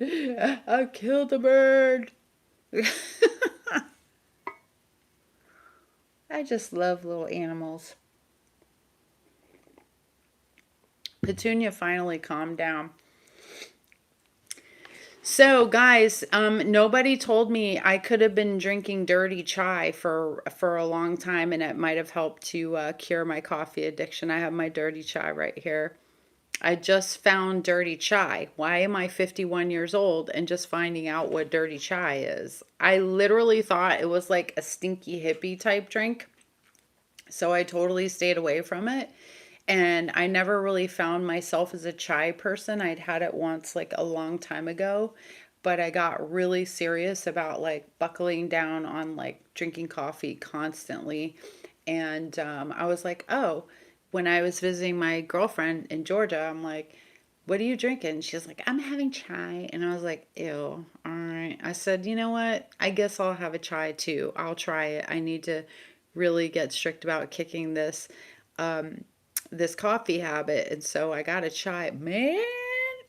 I killed a bird. I just love little animals. Petunia finally calmed down. So, guys, nobody told me I could have been drinking dirty chai for a long time, and it might have helped to cure my coffee addiction. I have my dirty chai right here. I just found dirty chai. Why am I 51 years old and just finding out what dirty chai is? I literally thought it was like a stinky hippie type drink, so I totally stayed away from it. And I never really found myself as a chai person. I'd had it once like a long time ago, but I got really serious about like buckling down on like drinking coffee constantly. And I was like, oh, when I was visiting my girlfriend in Georgia, I'm like, what are you drinking? She's like, I'm having chai. And I was like, ew, all right. I said, you know what? I guess I'll have a chai too. I'll try it. I need to really get strict about kicking this coffee habit. And so I got a chai. Man,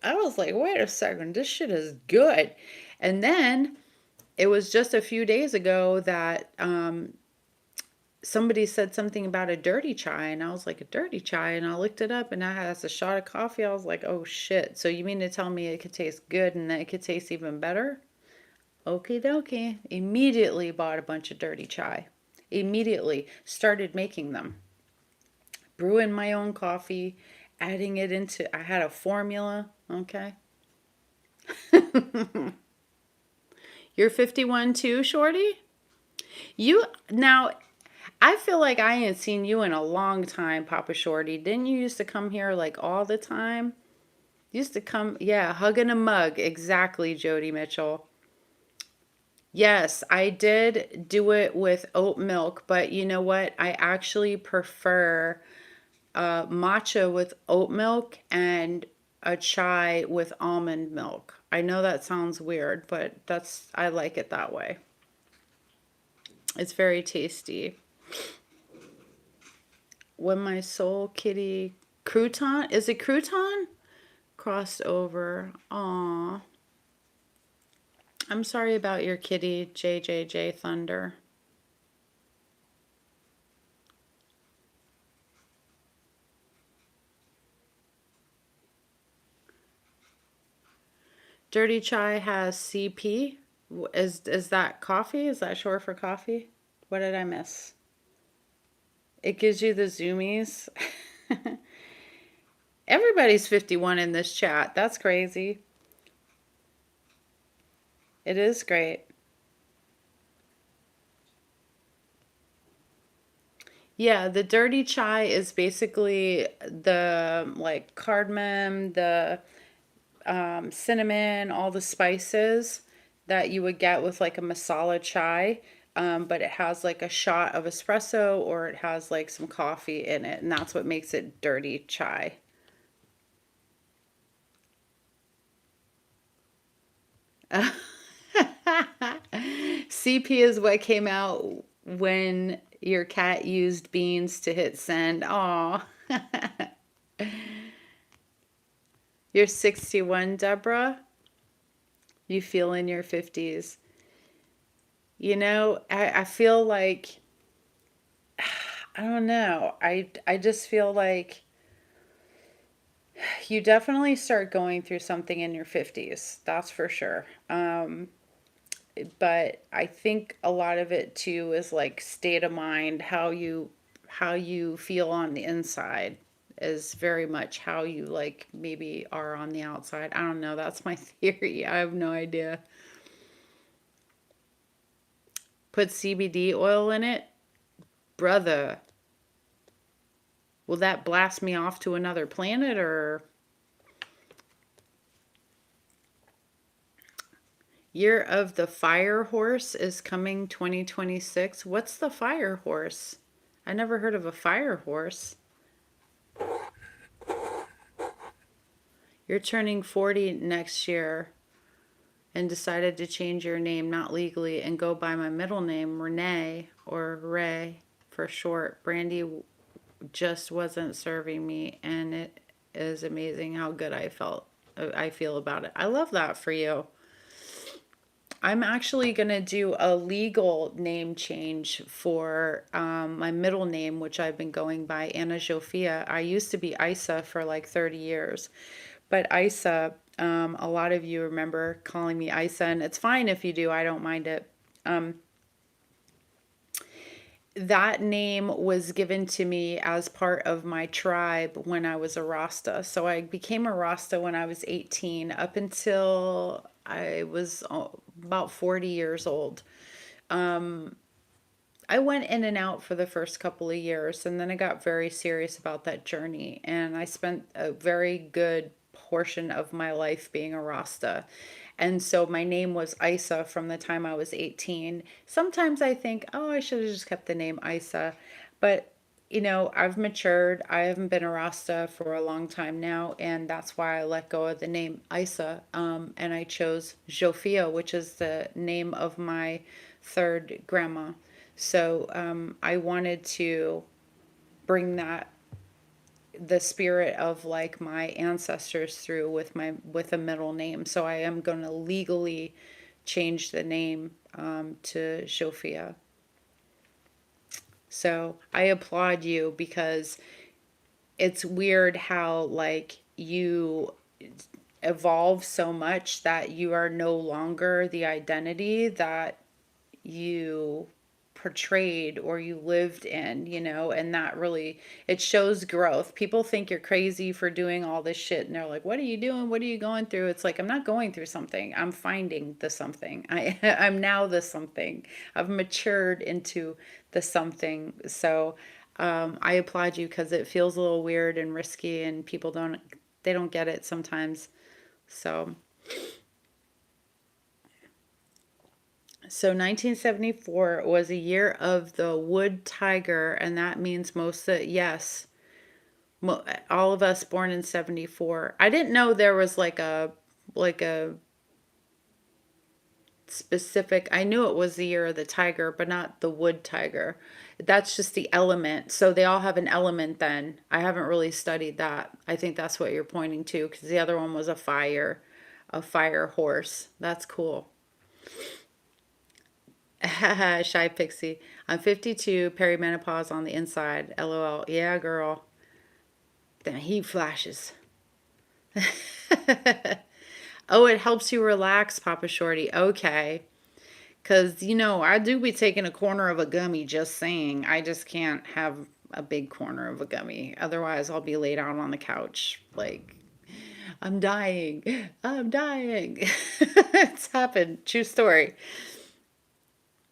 I was like, wait a second, this shit is good. And then it was just a few days ago that somebody said something about a dirty chai, and I was like, a dirty chai? And I looked it up, and I had a shot of coffee. I was like, oh shit. So you mean to tell me it could taste good and that it could taste even better? Okie dokie. Immediately bought a bunch of dirty chai. Immediately started making them. Brewing my own coffee, adding it into, I had a formula, okay? You're 51 too, Shorty? Now, I feel like I ain't seen you in a long time, Papa Shorty. Didn't you used to come here like all the time? Used to come, yeah, hugging a mug. Exactly, Jody Mitchell. Yes, I did do it with oat milk, but you know what? I actually prefer matcha with oat milk and a chai with almond milk. I know that sounds weird, but I like it that way. It's very tasty. When my soul kitty crouton, is it crouton? Crossed over. Aw. I'm sorry about your kitty, JJJ Thunder. Dirty Chai has CP. Is that coffee? Is that short for coffee? What did I miss? It gives you the zoomies. Everybody's 51 in this chat. That's crazy. It is great. Yeah, the dirty chai is basically the like cardamom, the cinnamon, all the spices that you would get with like a masala chai. But it has like a shot of espresso or it has like some coffee in it, and that's what makes it dirty chai. CP is what came out when your cat used beans to hit send. Aw. You're 61, Deborah. You feel in your 50s. You know, I feel like, I don't know. I just feel like you definitely start going through something in your 50s. That's for sure. But I think a lot of it too is like state of mind, how you feel on the inside is very much how you like maybe are on the outside. I don't know. That's my theory. I have no idea. Put CBD oil in it, brother. Will that blast me off to another planet or Year of the Fire Horse is coming 2026. What's the fire horse? I never heard of a fire horse. You're turning 40 next year and decided to change your name, not legally, and go by my middle name, Renee, or Ray for short. Brandy just wasn't serving me, and it is amazing how good I feel about it. I love that for you. I'm actually going to do a legal name change for my middle name, which I've been going by, Anna Zsofia. I used to be Isa for like 30 years. But Isa, a lot of you remember calling me Isa, and it's fine if you do. I don't mind it. That name was given to me as part of my tribe when I was a Rasta. So I became a Rasta when I was 18, up until I was about 40 years old. I went in and out for the first couple of years, and then I got very serious about that journey. And I spent a very good portion of my life being a Rasta. And so my name was Isa from the time I was 18. Sometimes I think, oh, I should have just kept the name Isa. But, I've matured. I haven't been a Rasta for a long time now. And that's why I let go of the name Isa. And I chose Zsofia, which is the name of my third grandma. So I wanted to bring the spirit of like my ancestors through with a middle name. So I am going to legally change the name to Zsofia. So I applaud you because it's weird how like you evolve so much that you are no longer the identity that you portrayed or you lived in, you know, and that really, it shows growth. People think you're crazy for doing all this shit and they're like, what are you doing? What are you going through? It's like, I'm not going through something. I'm finding the something. I'm now the something. I've matured into the something. So I applaud you because it feels a little weird and risky and people they don't get it sometimes. So 1974 was a year of the wood tiger, and that means most of, yes, all of us born in 74. I didn't know there was like a specific, I knew it was the year of the tiger, but not the wood tiger. That's just the element. So they all have an element then. I haven't really studied that. I think that's what you're pointing to because the other one was a fire horse. That's cool. Shy Pixie. I'm 52, perimenopause on the inside. LOL. Yeah, girl. Then he flashes. Oh, it helps you relax, Papa Shorty. Okay. Because, you know, I do be taking a corner of a gummy, just saying. I just can't have a big corner of a gummy. Otherwise, I'll be laid out on the couch. Like, I'm dying. I'm dying. It's happened. True story.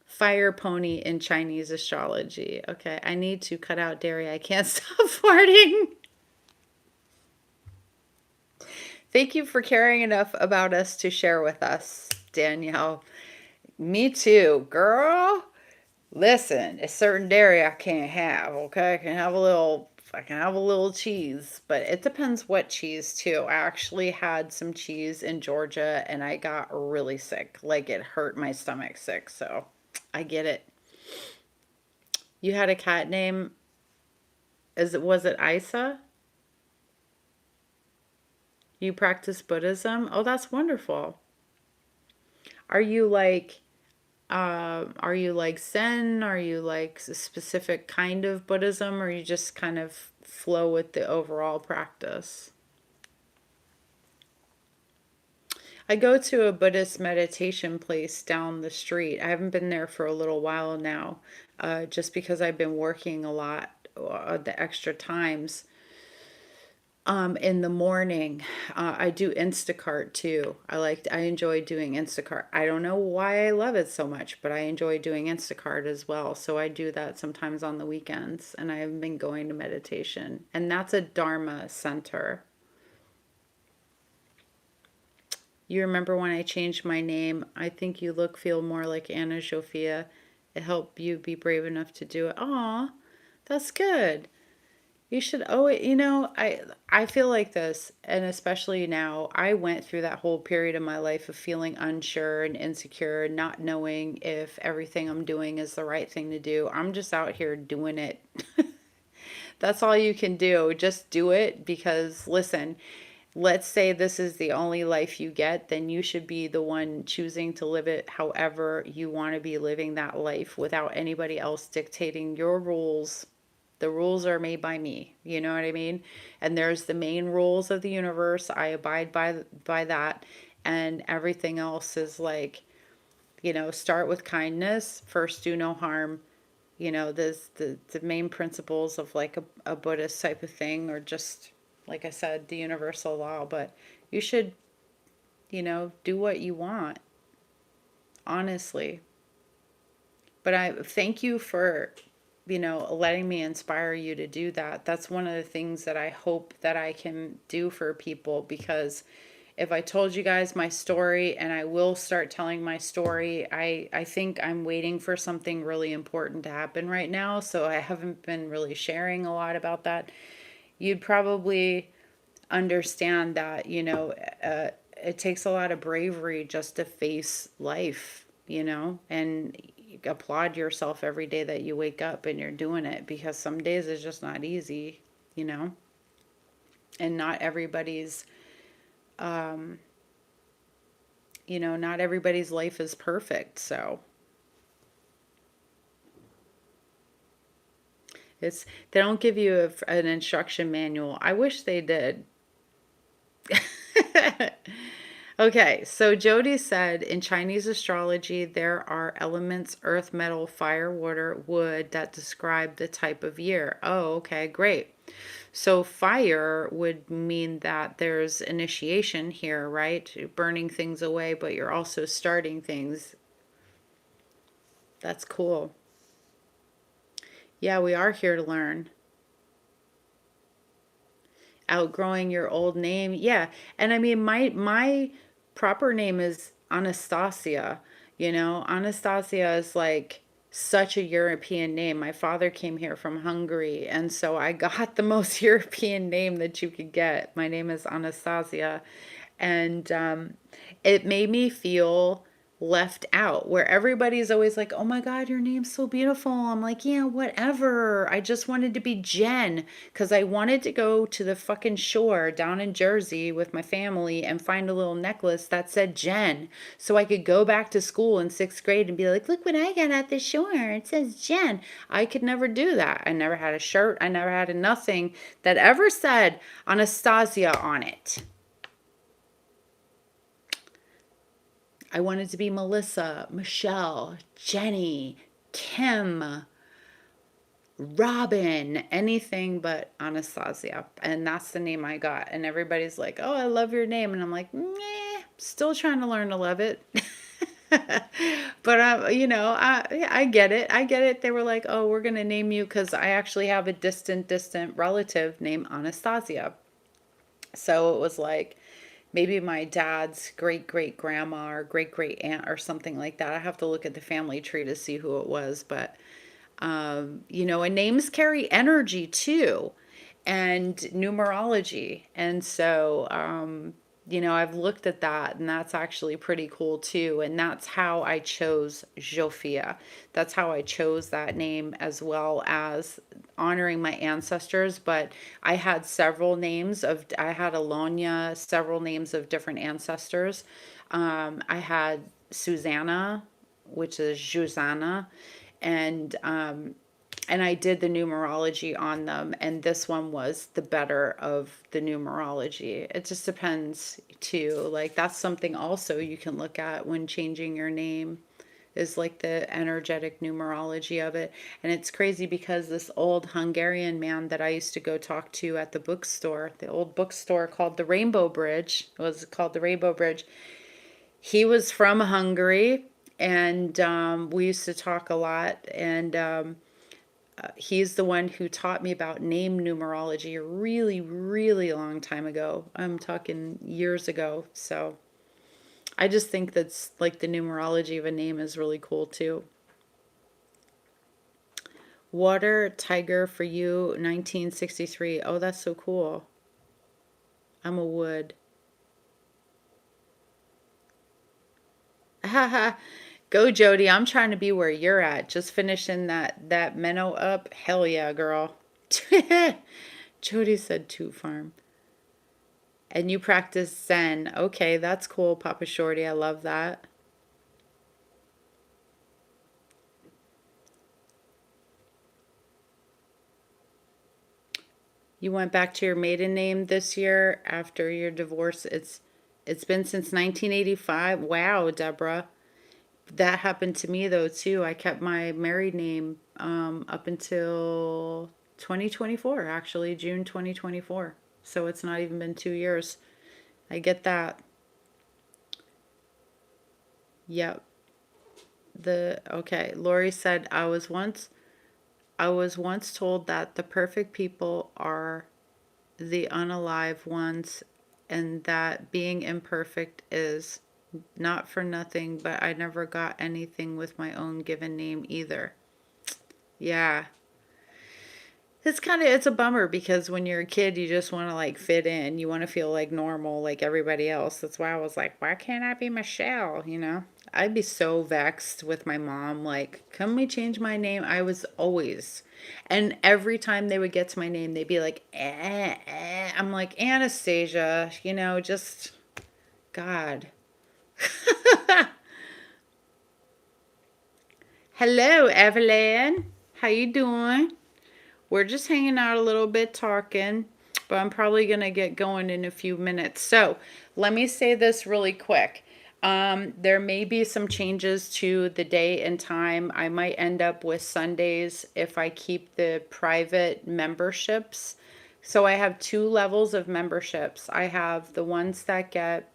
Fire pony in Chinese astrology. Okay, I need to cut out dairy. I can't stop farting. Thank you for caring enough about us to share with us, Danielle. Me too, girl. Listen, a certain dairy I can't have, okay? I can have a little cheese, but it depends what cheese too. I actually had some cheese in Georgia and I got really sick. Like it hurt my stomach sick, so I get it. You had a cat name, was it Isa? You practice Buddhism? Oh, that's wonderful. Are you like are you like Zen? Are you like a specific kind of Buddhism, or you just kind of flow with the overall practice? I go to a Buddhist meditation place down the street. I haven't been there for a little while now, just because I've been working a lot, the extra times. In the morning, I do Instacart too. I enjoy doing Instacart. I don't know why I love it so much, but I enjoy doing Instacart as well. So I do that sometimes on the weekends, and I have been going to meditation, and that's a Dharma center. You remember when I changed my name? I think you feel more like Anna Zsofia. It helped you be brave enough to do it. Aw, that's good. You should owe it. You know, I feel like this, and especially now, I went through that whole period of my life of feeling unsure and insecure, not knowing if everything I'm doing is the right thing to do. I'm just out here doing it. That's all you can do. Just do it because, listen, let's say this is the only life you get, then you should be the one choosing to live it however you want to be living that life without anybody else dictating your rules. The rules are made by me, you know what I mean? And there's the main rules of the universe. I abide by that, and everything else is like, you know, start with kindness, first do no harm. You know, there's the main principles of like a Buddhist type of thing, or just like I said, the universal law, but you should, you know, do what you want, honestly. But I thank you for, you know, letting me inspire you to do that. That's one of the things that I hope that I can do for people, because if I told you guys my story, and I will start telling my story, I think I'm waiting for something really important to happen right now, so I haven't been really sharing a lot about that. You'd probably understand that, you know, it takes a lot of bravery just to face life, you know, and you applaud yourself every day that you wake up and you're doing it, because some days it's just not easy, you know, and not everybody's, you know, not everybody's life is perfect. So they don't give you an instruction manual. I wish they did. Okay, so Jody said in Chinese astrology, there are elements earth, metal, fire, water, wood that describe the type of year. Oh, okay, great. So fire would mean that there's initiation here, right? You're burning things away, but you're also starting things. That's cool. Yeah, we are here to learn. Outgrowing your old name. Yeah. And I mean my proper name is Anastasia. You know, Anastasia is like such a European name. My father came here from Hungary, and so I got the most European name that you could get. My name is Anastasia. And it made me feel left out, where everybody's always like, oh my God, your name's so beautiful. I'm like, yeah, whatever. I just wanted to be Jen because I wanted to go to the fucking shore down in Jersey with my family and find a little necklace that said Jen so I could go back to school in sixth grade and be like, look what I got at the shore. It says Jen. I could never do that. I never had a shirt. I never had a nothing that ever said Anastasia on it. I wanted to be Melissa, Michelle, Jenny, Kim, Robin, anything but Anastasia. And that's the name I got. And everybody's like, oh, I love your name. And I'm like, meh, still trying to learn to love it. But, I get it. I get it. They were like, oh, we're going to name you because I actually have a distant relative named Anastasia. So it was like, maybe my dad's great grandma or great aunt or something like that. I have to look at the family tree to see who it was. But, and names carry energy too, and numerology. And so, I've looked at that, and that's actually pretty cool too. And that's how I chose Zsofia. That's how I chose that name, as well as honoring my ancestors. But I had I had Alonia, several names of different ancestors. I had Susanna, which is Juzana, and I did the numerology on them, and this one was the better of the numerology. It just depends too. Like, that's something also you can look at when changing your name, is like the energetic numerology of it. And it's crazy because this old Hungarian man that I used to go talk to at the bookstore, the old bookstore called the Rainbow Bridge, it was called the Rainbow Bridge. He was from Hungary, and we used to talk a lot. And he's the one who taught me about name numerology a really, really long time ago. I'm talking years ago. So I just think that's like the numerology of a name is really cool too. Water Tiger for you, 1963. Oh, that's so cool. I'm a wood. Haha. Go, Jody. I'm trying to be where you're at. Just finishing that minnow up. Hell yeah, girl. Jody said two farm. And you practice Zen. Okay, that's cool, Papa Shorty. I love that. You went back to your maiden name this year after your divorce. It's been since 1985. Wow, Deborah. That happened to me though too. I kept my married name up until 2024, actually, June 2024. So it's not even been 2 years. I get that. Yep. Okay. Lori said I was once told that the perfect people are the unalive ones, and that being imperfect is not for nothing, but I never got anything with my own given name either. Yeah. It's a bummer because when you're a kid, you just want to like fit in. You want to feel like normal, like everybody else. That's why I was like, why can't I be Michelle? I'd be so vexed with my mom. Like, can we change my name? I was always, and every time they would get to my name, they'd be like, I'm like, Anastasia, just God. Hello, Evelyn. How you doing? We're just hanging out a little bit, talking. but I'm probably going to get going in a few minutes. So let me say this really quick. There may be some changes to the day and time. I might end up with Sundays if I keep the private memberships. So I have two levels of memberships. I have the ones that get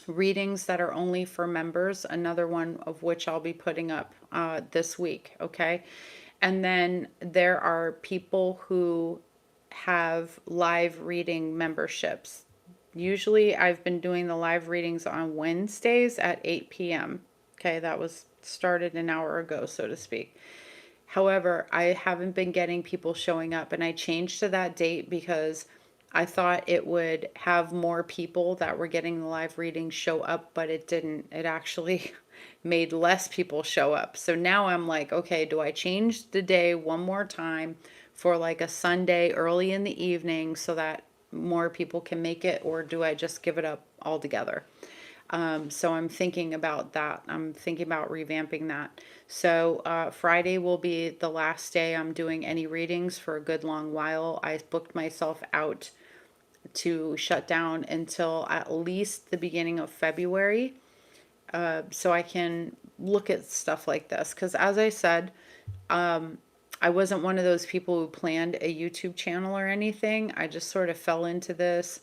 readings that are only for members, another one of which I'll be putting up this week, okay? And then there are people who have live reading memberships. Usually I've been doing the live readings on Wednesdays at 8 p.m. Okay, that was started an hour ago, so to speak. However, I haven't been getting people showing up, and I changed to that date because I thought it would have more people that were getting the live reading show up, but it didn't. It actually made less people show up. So now I'm like, okay, do I change the day one more time for like a Sunday early in the evening so that more people can make it, or do I just give it up altogether? So I'm thinking about that. I'm thinking about revamping that. So Friday will be the last day I'm doing any readings for a good long while. I booked myself out to shut down until at least the beginning of February, so I can look at stuff like this. Because as I said, I wasn't one of those people who planned a YouTube channel or anything. I just sort of fell into this,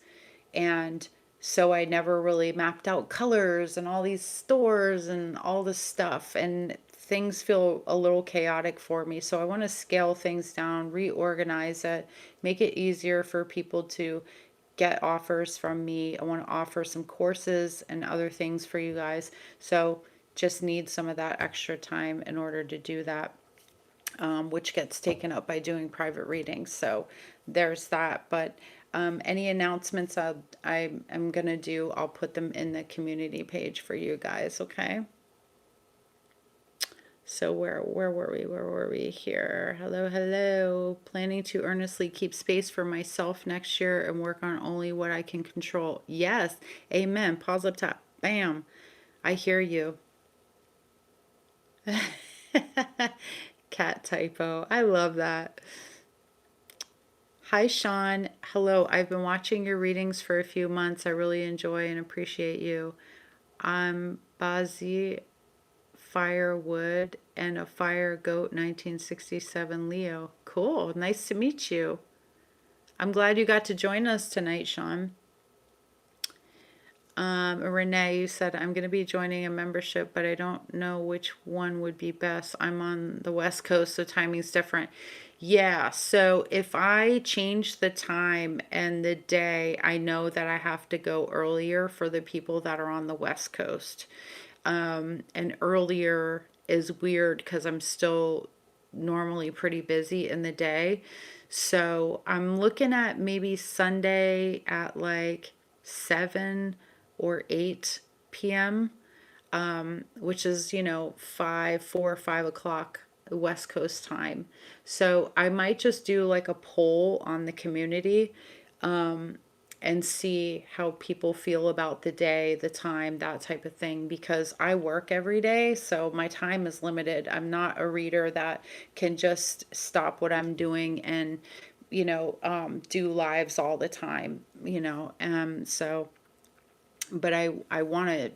and so I never really mapped out colors and all these stores and all this stuff, and things feel a little chaotic for me. So I want to scale things down, reorganize it, make it easier for people to get offers from me. I want to offer some courses and other things for you guys. So just need some of that extra time in order to do that, which gets taken up by doing private readings. So there's that. But any announcements I'm going to do, I'll put them in the community page for you guys, okay? So where were we? Where were we here? Hello, hello. Planning to earnestly keep space for myself next year and work on only what I can control. Yes. Amen. Pause up top. Bam. I hear you. Cat typo. I love that. Hi, Sean. Hello. I've been watching your readings for a few months. I really enjoy and appreciate you. I'm Bazi Firewood and a Fire Goat 1967 Leo. Cool. Nice to meet you. I'm glad you got to join us tonight, Sean. Renee, you said, I'm going to be joining a membership, but I don't know which one would be best. I'm on the West Coast, so timing's different. Yeah, so if I change the time and the day, I know that I have to go earlier for the people that are on the West Coast. And earlier is weird because I'm still normally pretty busy in the day. So I'm looking at maybe Sunday at like 7 or 8 p.m., which is, 4 or 5 o'clock West Coast time. So I might just do like a poll on the community, and see how people feel about the day, the time, that type of thing, because I work every day, so my time is limited. I'm not a reader that can just stop what I'm doing and, do lives all the time, so, but I want to,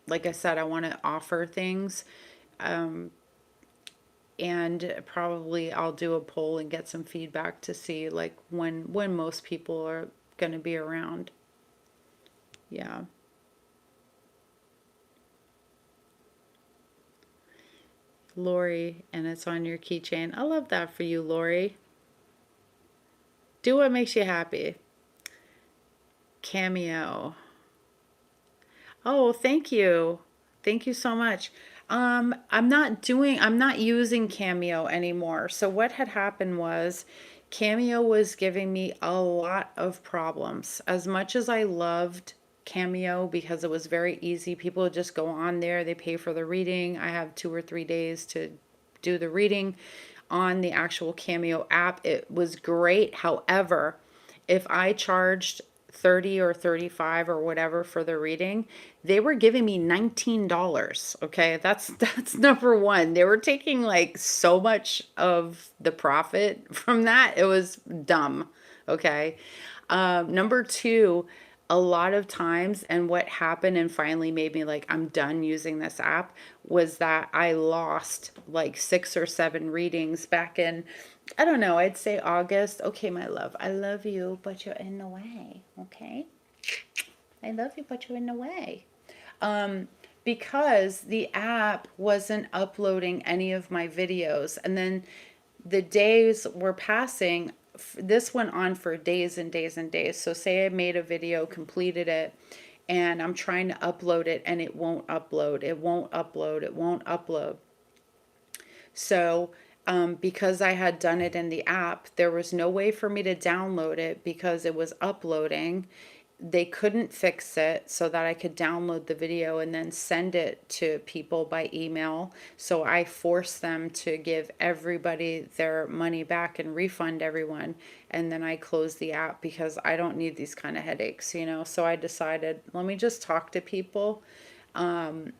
like I said, I want to offer things, and probably I'll do a poll and get some feedback to see like when most people are going to be around. Yeah. Lori, and it's on your keychain. I love that for you, Lori. Do what makes you happy. Cameo. Oh, thank you. Thank you so much. I'm not using Cameo anymore. So what had happened was Cameo was giving me a lot of problems. As much as I loved Cameo because it was very easy, people would just go on there, they pay for the reading. I have 2 or 3 days to do the reading on the actual Cameo app. It was great. However, if I charged 30 or 35 or whatever for the reading, they were giving me $19. Okay, that's number one. They were taking like so much of the profit from that. It was dumb. Okay. Number two, a lot of times, and what happened and finally made me like, I'm done using this app, was that I lost like 6 or 7 readings back in, I don't know, I'd say August. Okay, my love, I love you, but you're in the way. Okay. I love you, but you're in the way. Because the app wasn't uploading any of my videos. And then the days were passing. This went on for days and days and days. So, say I made a video, completed it, and I'm trying to upload it, and it won't upload. It won't upload. It won't upload. So, because I had done it in the app, there was no way for me to download it because it was uploading. They couldn't fix it so that I could download the video and then send it to people by email. So I forced them to give everybody their money back and refund everyone. And then I closed the app because I don't need these kind of headaches, you know? So I decided, let me just talk to people. And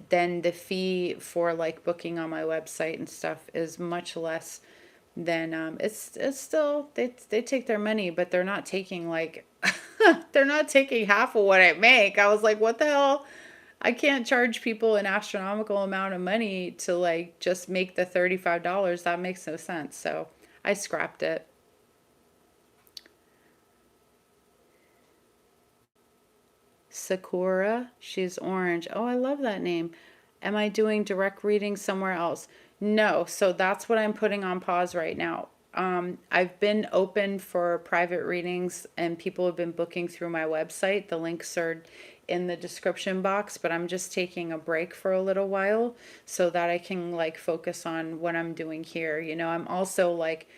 then the fee for like booking on my website and stuff is much less than it's still they take their money, but they're not taking like they're not taking half of what I make. I was like, what the hell? I can't charge people an astronomical amount of money to like just make the $35. That makes no sense. So I scrapped it. Sakura, she's orange. Oh, I love that name. Am I doing direct reading somewhere else? No, so that's what I'm putting on pause right now. I've been open for private readings and people have been booking through my website. The links are in the description box, but I'm just taking a break for a little while so that I can like focus on what I'm doing here. You know, I'm also like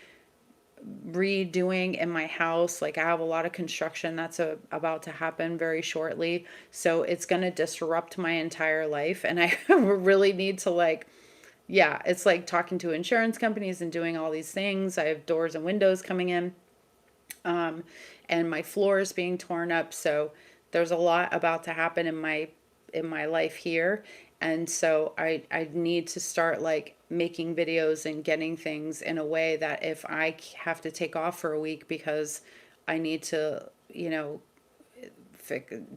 redoing in my house. Like I have a lot of construction that's about to happen very shortly. So it's going to disrupt my entire life. And I really need to like, yeah, it's like talking to insurance companies and doing all these things. I have doors and windows coming in, and my floor is being torn up. So there's a lot about to happen in my life here. And so I need to start like making videos and getting things in a way that if I have to take off for a week because I need to, you know,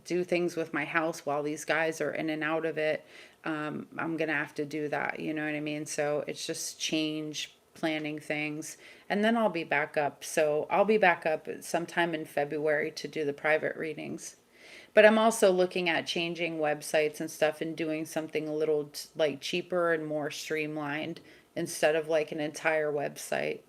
do things with my house while these guys are in and out of it, I'm gonna have to do that. You know what I mean? So it's just change planning things, and then I'll be back up. So I'll be back up sometime in February to do the private readings. But I'm also looking at changing websites and stuff and doing something a little like cheaper and more streamlined instead of like an entire website.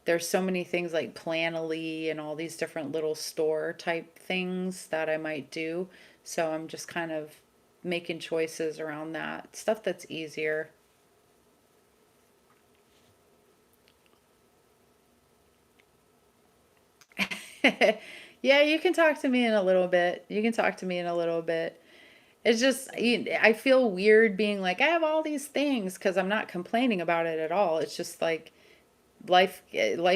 There's so many things like Planoly and all these different little store type things that I might do. So I'm just kind of making choices around that stuff that's easier. Yeah, you can talk to me in a little bit. You can talk to me in a little bit. It's just, I feel weird being like, I have all these things because I'm not complaining about it at all. It's just like life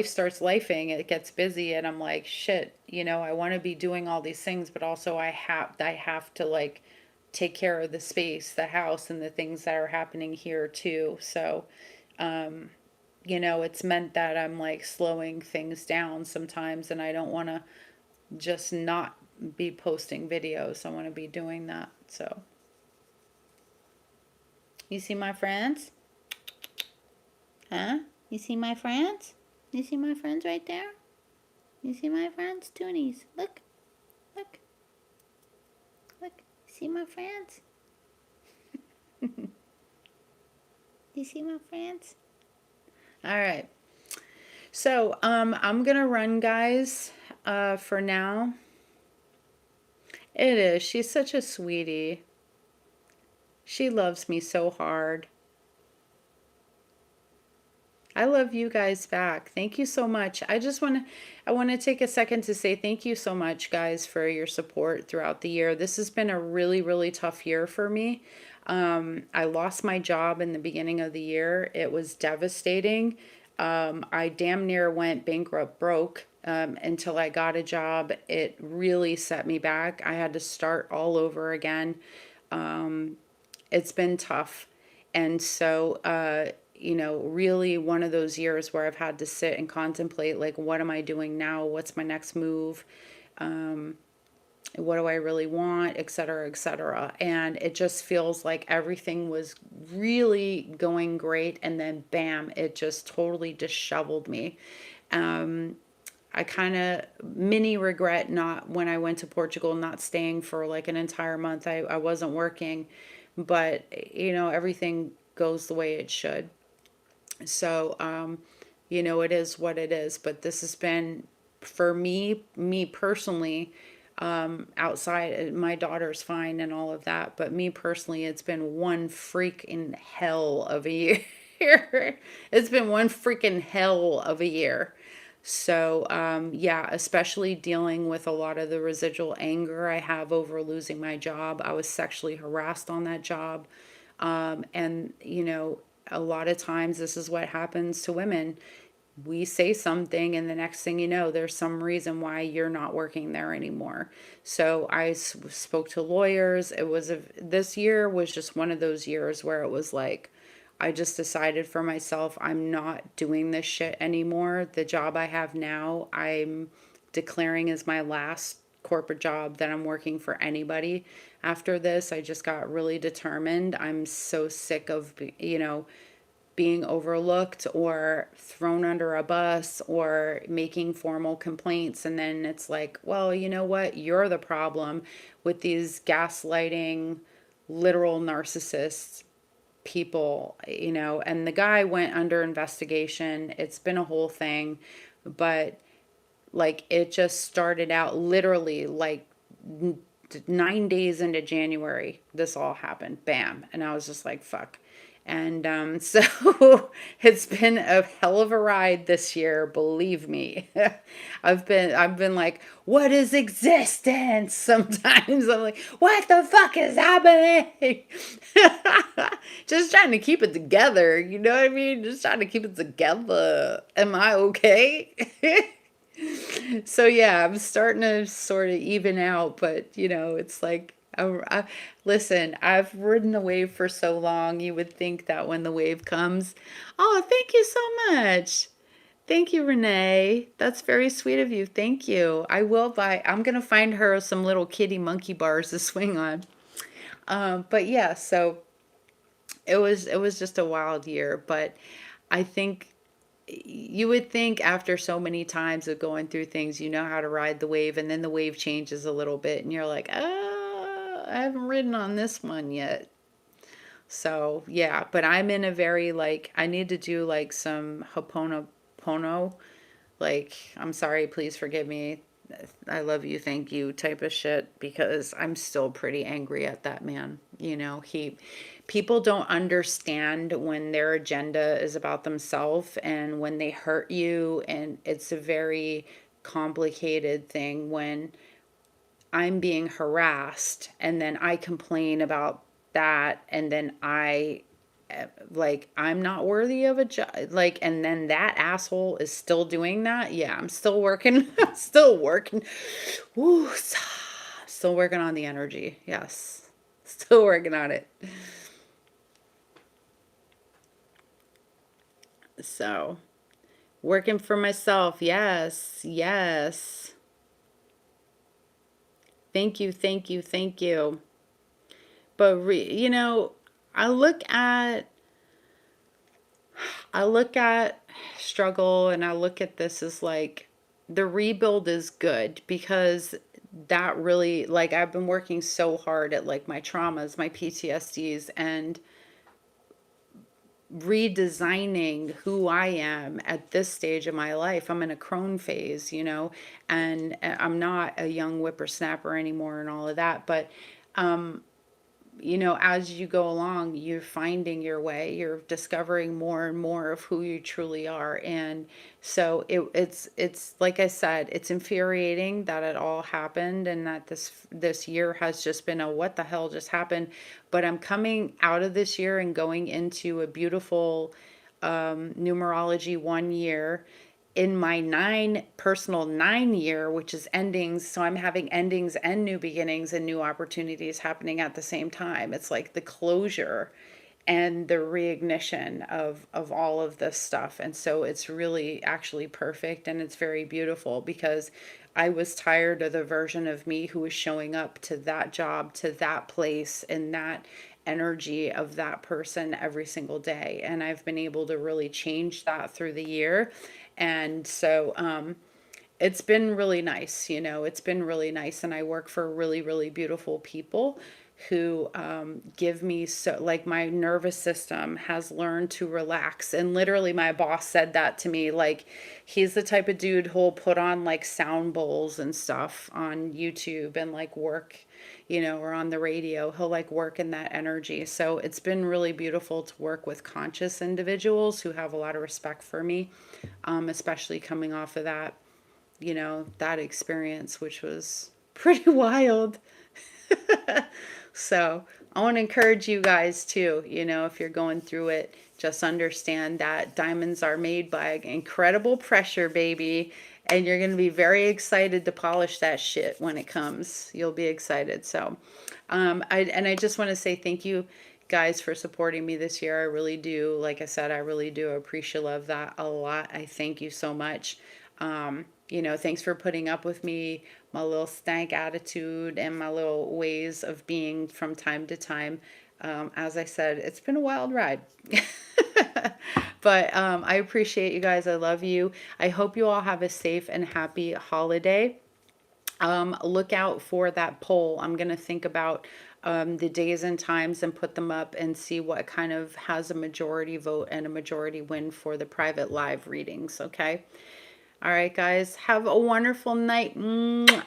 starts lifing, it gets busy, and I'm like, shit, you know, I want to be doing all these things, but also I have to like take care of the space, the house, and the things that are happening here too. So, you know, it's meant that I'm like slowing things down sometimes, and I don't want to just not be posting videos. I want to be doing that. So, you see my friends? Huh? You see my friends? You see my friends right there? You see my friends? Toonies. Look. Look. Look. See my friends? You see my friends? All right. So, I'm gonna run, guys, for now. It is. She's such a sweetie. She loves me so hard. I love you guys back. Thank you so much. I want to take a second to say thank you so much, guys, for your support throughout the year. This has been a really, really tough year for me. I lost my job in the beginning of the year. It was devastating. I damn near went bankrupt broke until I got a job. It really set me back. I had to start all over again. It's been tough. And so, really one of those years where I've had to sit and contemplate, like, what am I doing now? What's my next move? What do I really want, et cetera, et cetera. And it just feels like everything was really going great. And then bam, it just totally disheveled me. I kind of mini regret not, when I went to Portugal, not staying for like an entire month. I wasn't working, but everything goes the way it should. So, it is what it is. But this has been, for me personally, outside, my daughter's fine and all of that, but me personally, it's been one freaking hell of a year. It's been one freaking hell of a year. So, yeah, especially dealing with a lot of the residual anger I have over losing my job. I was sexually harassed on that job. And, a lot of times this is what happens to women. We say something, and the next thing you know, there's some reason why you're not working there anymore. So I spoke to lawyers. This year was just one of those years where it was like, I just decided for myself, I'm not doing this shit anymore. The job I have now, I'm declaring as my last corporate job that I'm working for anybody. After this, I just got really determined. I'm so sick of, being overlooked or thrown under a bus or making formal complaints. And then it's like, well, you know what? You're the problem with these gaslighting, literal narcissists people, and the guy went under investigation. It's been a whole thing, but like it just started out literally like 9 days into January, this all happened. Bam. And I was just like, fuck. And so it's been a hell of a ride this year, believe me. I've been like, what is existence? Sometimes I'm like, what the fuck is happening? Just trying to keep it together, you know what I mean? Just trying to keep it together. Am I okay? So yeah, I'm starting to sort of even out, but it's like, listen, I've ridden the wave for so long. You would think that when the wave comes, oh, thank you so much. Thank you, Renee. That's very sweet of you. Thank you. I'm going to find her some little kitty monkey bars to swing on. But yeah, so it was just a wild year, but I think you would think after so many times of going through things, you know how to ride the wave, and then the wave changes a little bit, and you're like, I haven't ridden on this one yet. So yeah, but I'm in a very like, I need to do like some Ho'oponopono, like, I'm sorry, please forgive me, I love you, thank you type of shit, because I'm still pretty angry at that man. People don't understand when their agenda is about themselves and when they hurt you, and it's a very complicated thing when I'm being harassed and then I complain about that, and then like, I'm not worthy of a job, like, and then that asshole is still doing that. Yeah, I'm still working. Still working. Ooh, still working on the energy. Yes, still working on it. So working for myself. Yes, yes. Thank you, thank you, thank you. But I look at I look at struggle, and I look at this as like, the rebuild is good, because that really, like, I've been working so hard at like my traumas, my PTSDs, and redesigning who I am at this stage of my life. I'm in a crone phase, and I'm not a young whippersnapper anymore and all of that. But as you go along, you're finding your way, you're discovering more and more of who you truly are. And so it's like I said, it's infuriating that it all happened, and that this year has just been a what the hell just happened. But I'm coming out of this year and going into a beautiful numerology 1 year in my personal 9 year, which is endings. So I'm having endings and new beginnings and new opportunities happening at the same time. It's like the closure and the reignition of all of this stuff. And so it's really actually perfect, and it's very beautiful, because I was tired of the version of me who was showing up to that job, to that place, and that energy of that person every single day. And I've been able to really change that through the year. And so it's been really nice, it's been really nice. And I work for really, really beautiful people who give me, so like, my nervous system has learned to relax. And literally my boss said that to me, like, he's the type of dude who'll put on like sound bowls and stuff on YouTube and like work, or on the radio. He'll like work in that energy. So it's been really beautiful to work with conscious individuals who have a lot of respect for me, especially coming off of that, that experience, which was pretty wild. So I want to encourage you guys too, if you're going through it, just understand that diamonds are made by incredible pressure, baby. And you're going to be very excited to polish that shit when it comes. You'll be excited. So, I just want to say thank you guys for supporting me this year. I really do. Like I said, I really do appreciate that a lot. I thank you so much. Thanks for putting up with me, my little stank attitude and my little ways of being from time to time. As I said, it's been a wild ride. But I appreciate you guys. I love you. I hope you all have a safe and happy holiday. Look out for that poll. I'm going to think about the days and times and put them up and see what kind of has a majority vote and a majority win for the private live readings. Okay. All right, guys, have a wonderful night.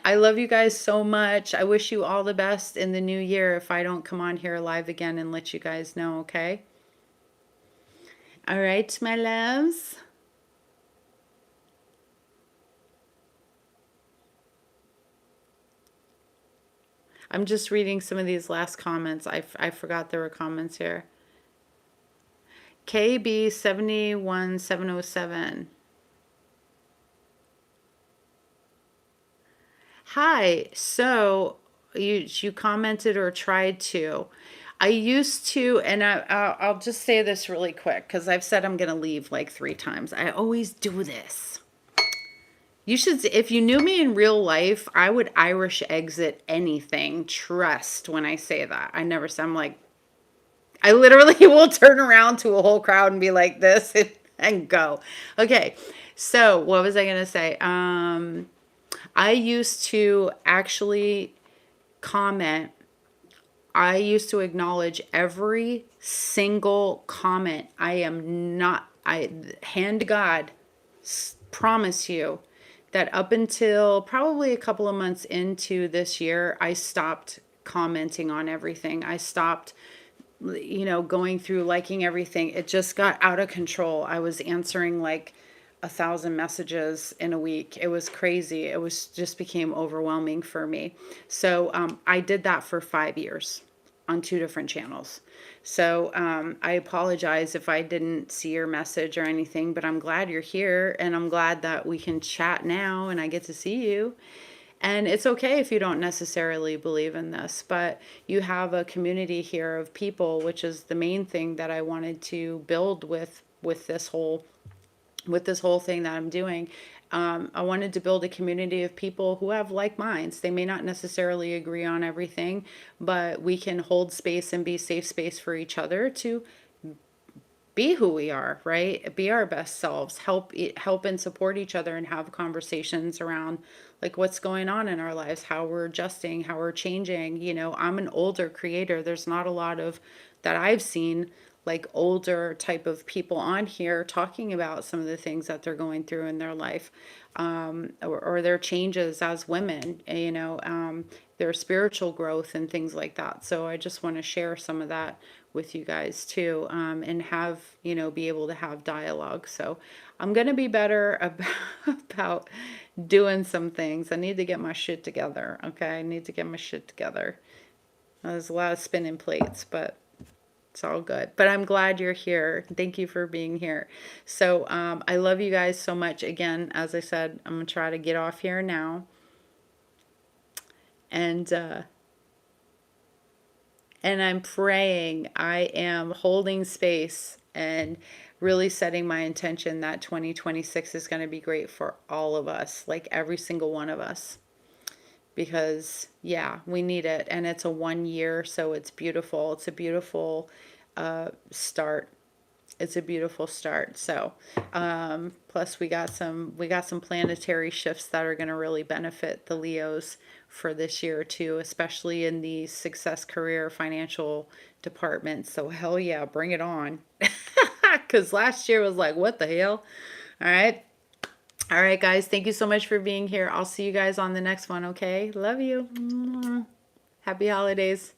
I love you guys so much. I wish you all the best in the new year if I don't come on here live again and let you guys know, okay? All right, my loves. I'm just reading some of these last comments. I forgot there were comments here. KB71707. Hi, so you commented or tried to. I used to, and I'll just say this really quick because I've said I'm going to leave like 3 times. I always do this. You should, if you knew me in real life, I would Irish exit anything. Trust when I say that. I never say, I'm like, I literally will turn around to a whole crowd and be like this and go. Okay, so what was I going to say? I used to actually comment. I used to acknowledge every single comment. I am not, hand to God, promise you that up until probably a couple of months into this year, I stopped commenting on everything. I stopped, going through liking everything. It just got out of control. I was answering like 1,000 messages in a week. It was crazy. It was just became overwhelming for me. So I did that for 5 years on 2 different channels. So I apologize if I didn't see your message or anything, but I'm glad you're here, and I'm glad that we can chat now and I get to see you. And it's okay if you don't necessarily believe in this, but you have a community here of people, which is the main thing that I wanted to build with this whole thing that I'm doing. I wanted to build a community of people who have like minds. They may not necessarily agree on everything, but we can hold space and be safe space for each other to be who we are, right? Be our best selves, help and support each other, and have conversations around like what's going on in our lives, how we're adjusting, how we're changing. I'm an older creator. There's not a lot of that I've seen, like older type of people on here talking about some of the things that they're going through in their life, or their changes as women, their spiritual growth and things like that. So I just want to share some of that with you guys too, and have, be able to have dialogue. So I'm going to be better about doing some things. I need to get my shit together. Okay. I need to get my shit together. There's a lot of spinning plates, but it's all good. But I'm glad you're here. Thank you for being here. So I love you guys so much. Again, as I said, I'm going to try to get off here now. And And I'm praying, I am holding space and really setting my intention that 2026 is going to be great for all of us, like every single one of us. Because, yeah, we need it. And it's a 1 year, so it's beautiful. It's a beautiful start. It's a beautiful start. So, plus we got some planetary shifts that are going to really benefit the Leos for this year too, especially in the success, career, financial departments. So hell yeah, bring it on. Because last year was like, what the hell? All right. All right, guys. Thank you so much for being here. I'll see you guys on the next one, okay? Love you. Happy holidays.